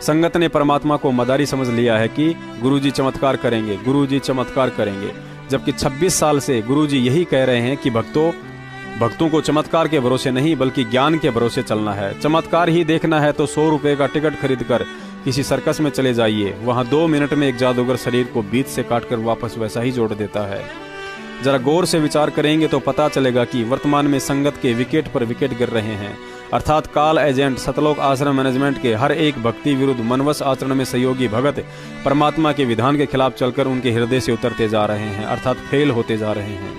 संगत ने परमात्मा को मदारी समझ लिया है कि गुरुजी चमत्कार करेंगे, गुरुजी चमत्कार करेंगे, जबकि 26 साल से गुरुजी यही कह रहे हैं कि भक्तों को चमत्कार के भरोसे नहीं बल्कि ज्ञान के भरोसे चलना है। चमत्कार ही देखना है तो 100 रुपए का टिकट खरीदकर किसी सर्कस में चले जाइए, वहां 2 मिनट में एक जादूगर शरीर को बीच से काटकर वापस वैसा ही जोड़ देता है। जरा गौर से विचार करेंगे तो पता चलेगा कि वर्तमान में संगत के विकेट पर विकेट गिर रहे हैं, अर्थात काल एजेंट सतलोक आश्रम मैनेजमेंट के हर एक भक्ति विरुद्ध मनवस आचरण में सहयोगी भगत परमात्मा के विधान के खिलाफ चलकर उनके हृदय से उतरते जा रहे हैं, अर्थात फेल होते जा रहे हैं।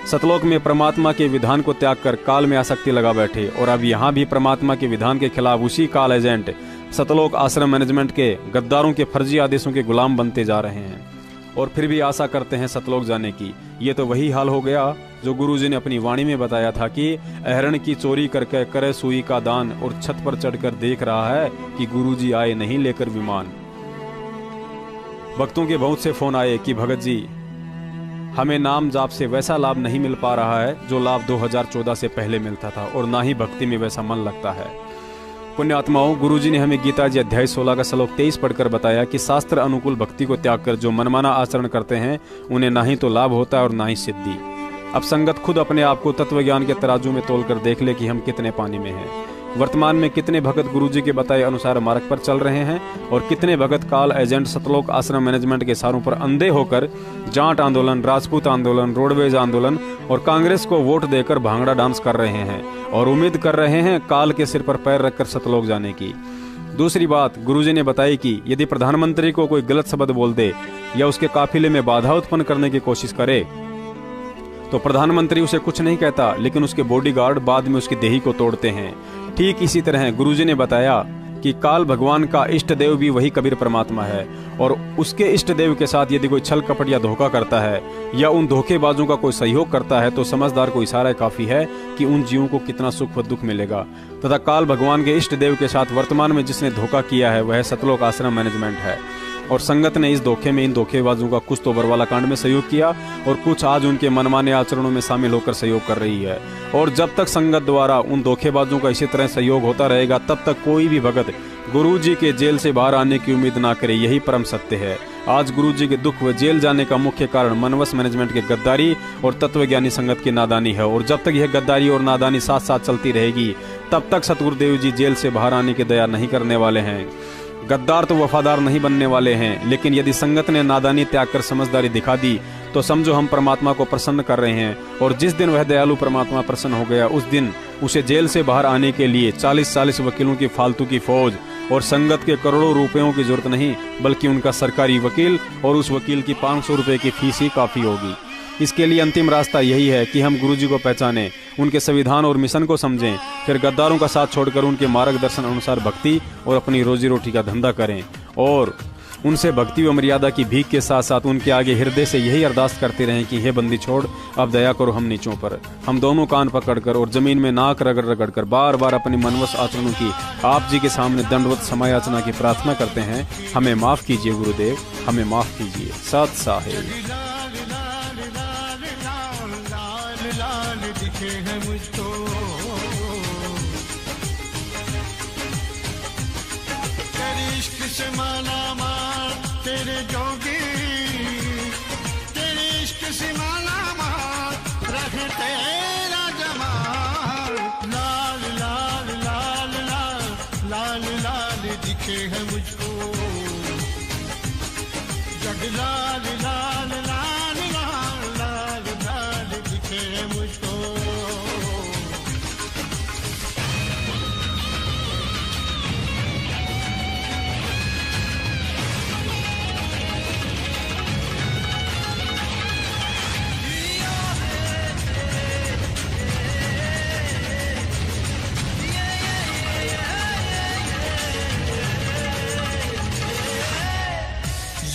सतलोक में परमात्मा के विधान को त्याग कर काल में आसक्ति लगा बैठे और अब यहाँ भी परमात्मा के विधान के खिलाफ उसी काल एजेंट सतलोक आश्रम मैनेजमेंट के गद्दारों के फर्जी आदेशों के गुलाम बनते जा रहे हैं और फिर भी आशा करते हैं सतलोक जाने की। ये तो वही हाल हो गया जो गुरुजी ने अपनी वाणी में बताया था कि अहरण की चोरी करके करे सुई का दान और छत पर चढ़कर देख रहा है कि गुरुजी आए नहीं लेकर विमान। भक्तों के बहुत से फोन आए कि भगत जी हमें नाम जाप से वैसा लाभ नहीं मिल पा रहा है जो लाभ 2014 से पहले मिलता था और ना ही भक्ति में वैसा मन लगता है। पुण्यात्माओं, गुरुजी ने हमें गीता जी अध्याय 16 का श्लोक 23 पढ़कर बताया कि शास्त्र अनुकूल भक्ति को त्याग कर जो मनमाना आचरण करते हैं उन्हें ना ही तो लाभ होता है और ना ही सिद्धि। अब संगत खुद अपने आप को तत्व ज्ञान के तराजू में तोलकर देख ले कि हम कितने पानी में हैं। वर्तमान में कितने भगत गुरुजी के बताए अनुसार मार्ग पर चल रहे हैं और कितने भगत काल एजेंट सतलोक आश्रम मैनेजमेंट के इशारों पर अंधे होकर जाट आंदोलन, राजपूत आंदोलन, रोडवेज आंदोलन और कांग्रेस को वोट देकर भांगड़ा डांस कर रहे हैं और उम्मीद कर रहे हैं काल के सिर पर पैर रखकर सतलोक जाने की। दूसरी बात गुरुजी ने बताई कि यदि प्रधानमंत्री को कोई गलत शब्द बोल दे या उसके काफिले में बाधा उत्पन्न करने की कोशिश करे तो प्रधानमंत्री उसे कुछ नहीं कहता, लेकिन उसके बॉडीगार्ड बाद में उसकी देही को तोड़ते हैं। ठीक इसी तरह गुरुजी ने बताया कि काल भगवान का इष्ट देव भी वही कबीर परमात्मा है और उसके इष्ट देव के साथ यदि कोई छल कपट या धोखा करता है या उन धोखेबाजों का कोई सहयोग करता है तो समझदार को इशारा काफी है कि उन जीवों को कितना सुख व दुख मिलेगा। तथा काल भगवान के इष्ट देव के साथ वर्तमान में जिसने धोखा किया है वह सतलोक आश्रम मैनेजमेंट है और संगत ने इस धोखे में इन धोखेबाजों का कुछ तो बरवाला कांड में सहयोग किया और कुछ आज उनके मनमाने आचरणों में शामिल होकर सहयोग कर रही है। और जब तक संगत द्वारा उन धोखेबाजों का इसी तरह सहयोग होता रहेगा तब तक कोई भी भगत गुरुजी के जेल से बाहर आने की उम्मीद ना करे। यही परम सत्य है। आज गुरुजी के दुख व जेल जाने का मुख्य कारण मनवस मैनेजमेंट के गद्दारी और तत्वज्ञानी संगत की नादानी है और जब तक यह गद्दारी और नादानी साथ साथ चलती रहेगी तब तक सतगुरुदेव जी जेल से बाहर आने की दया नहीं करने वाले हैं। गद्दार तो वफादार नहीं बनने वाले हैं, लेकिन यदि संगत ने नादानी त्याग कर समझदारी दिखा दी तो समझो हम परमात्मा को प्रसन्न कर रहे हैं और जिस दिन वह दयालु परमात्मा प्रसन्न हो गया उस दिन उसे जेल से बाहर आने के लिए 40-40 वकीलों की फालतू की फौज और संगत के करोड़ों रुपयों की जरूरत नहीं बल्कि उनका सरकारी वकील और उस वकील की 500 रुपए की फीस ही काफी होगी। इसके लिए अंतिम रास्ता यही है कि हम गुरुजी को पहचानें, उनके संविधान और मिशन को समझें, फिर गद्दारों का साथ छोड़कर उनके मार्गदर्शन अनुसार भक्ति और अपनी रोजी रोटी का धंधा करें और उनसे भक्ति व मर्यादा की भीख के साथ साथ उनके आगे हृदय से यही अरदास करते रहें कि हे बंदी छोड़, अब दया करो हम नीचों पर। हम दोनों कान पकड़कर और जमीन में नाक रगड़ रगड़ कर बार बार अपनी मनवस आचरणों की आप जी के सामने दंडवत समायाचना की प्रार्थना करते हैं। हमें माफ कीजिए गुरुदेव, हमें माफ कीजिए। सत साहेब। से माला मार तेरे जोगी, तेरे इश्क से माला मार रहे तेरा जमाल। लाल लाल लाल लाल लाल लाल दिखे है मुझको, जग लाल लाल लाल लाल लाल लाल दिखे है मुझको।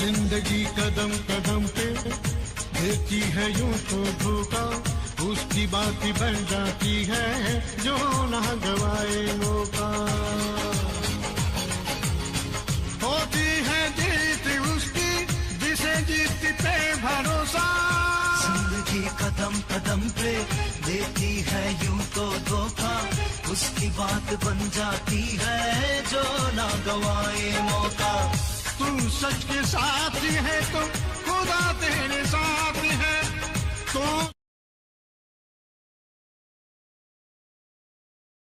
जिंदगी कदम कदम पे देती है यूं तो धोखा, उसकी बात बन जाती है जो ना गवाए मौका। होती है जीत उसकी जिसे जीत पे भरोसा। जिंदगी कदम कदम पे देती है यूं तो धोखा, उसकी बात बन जाती है जो ना गवाए मौका। तू सच के साथ है तो खुदा तेरे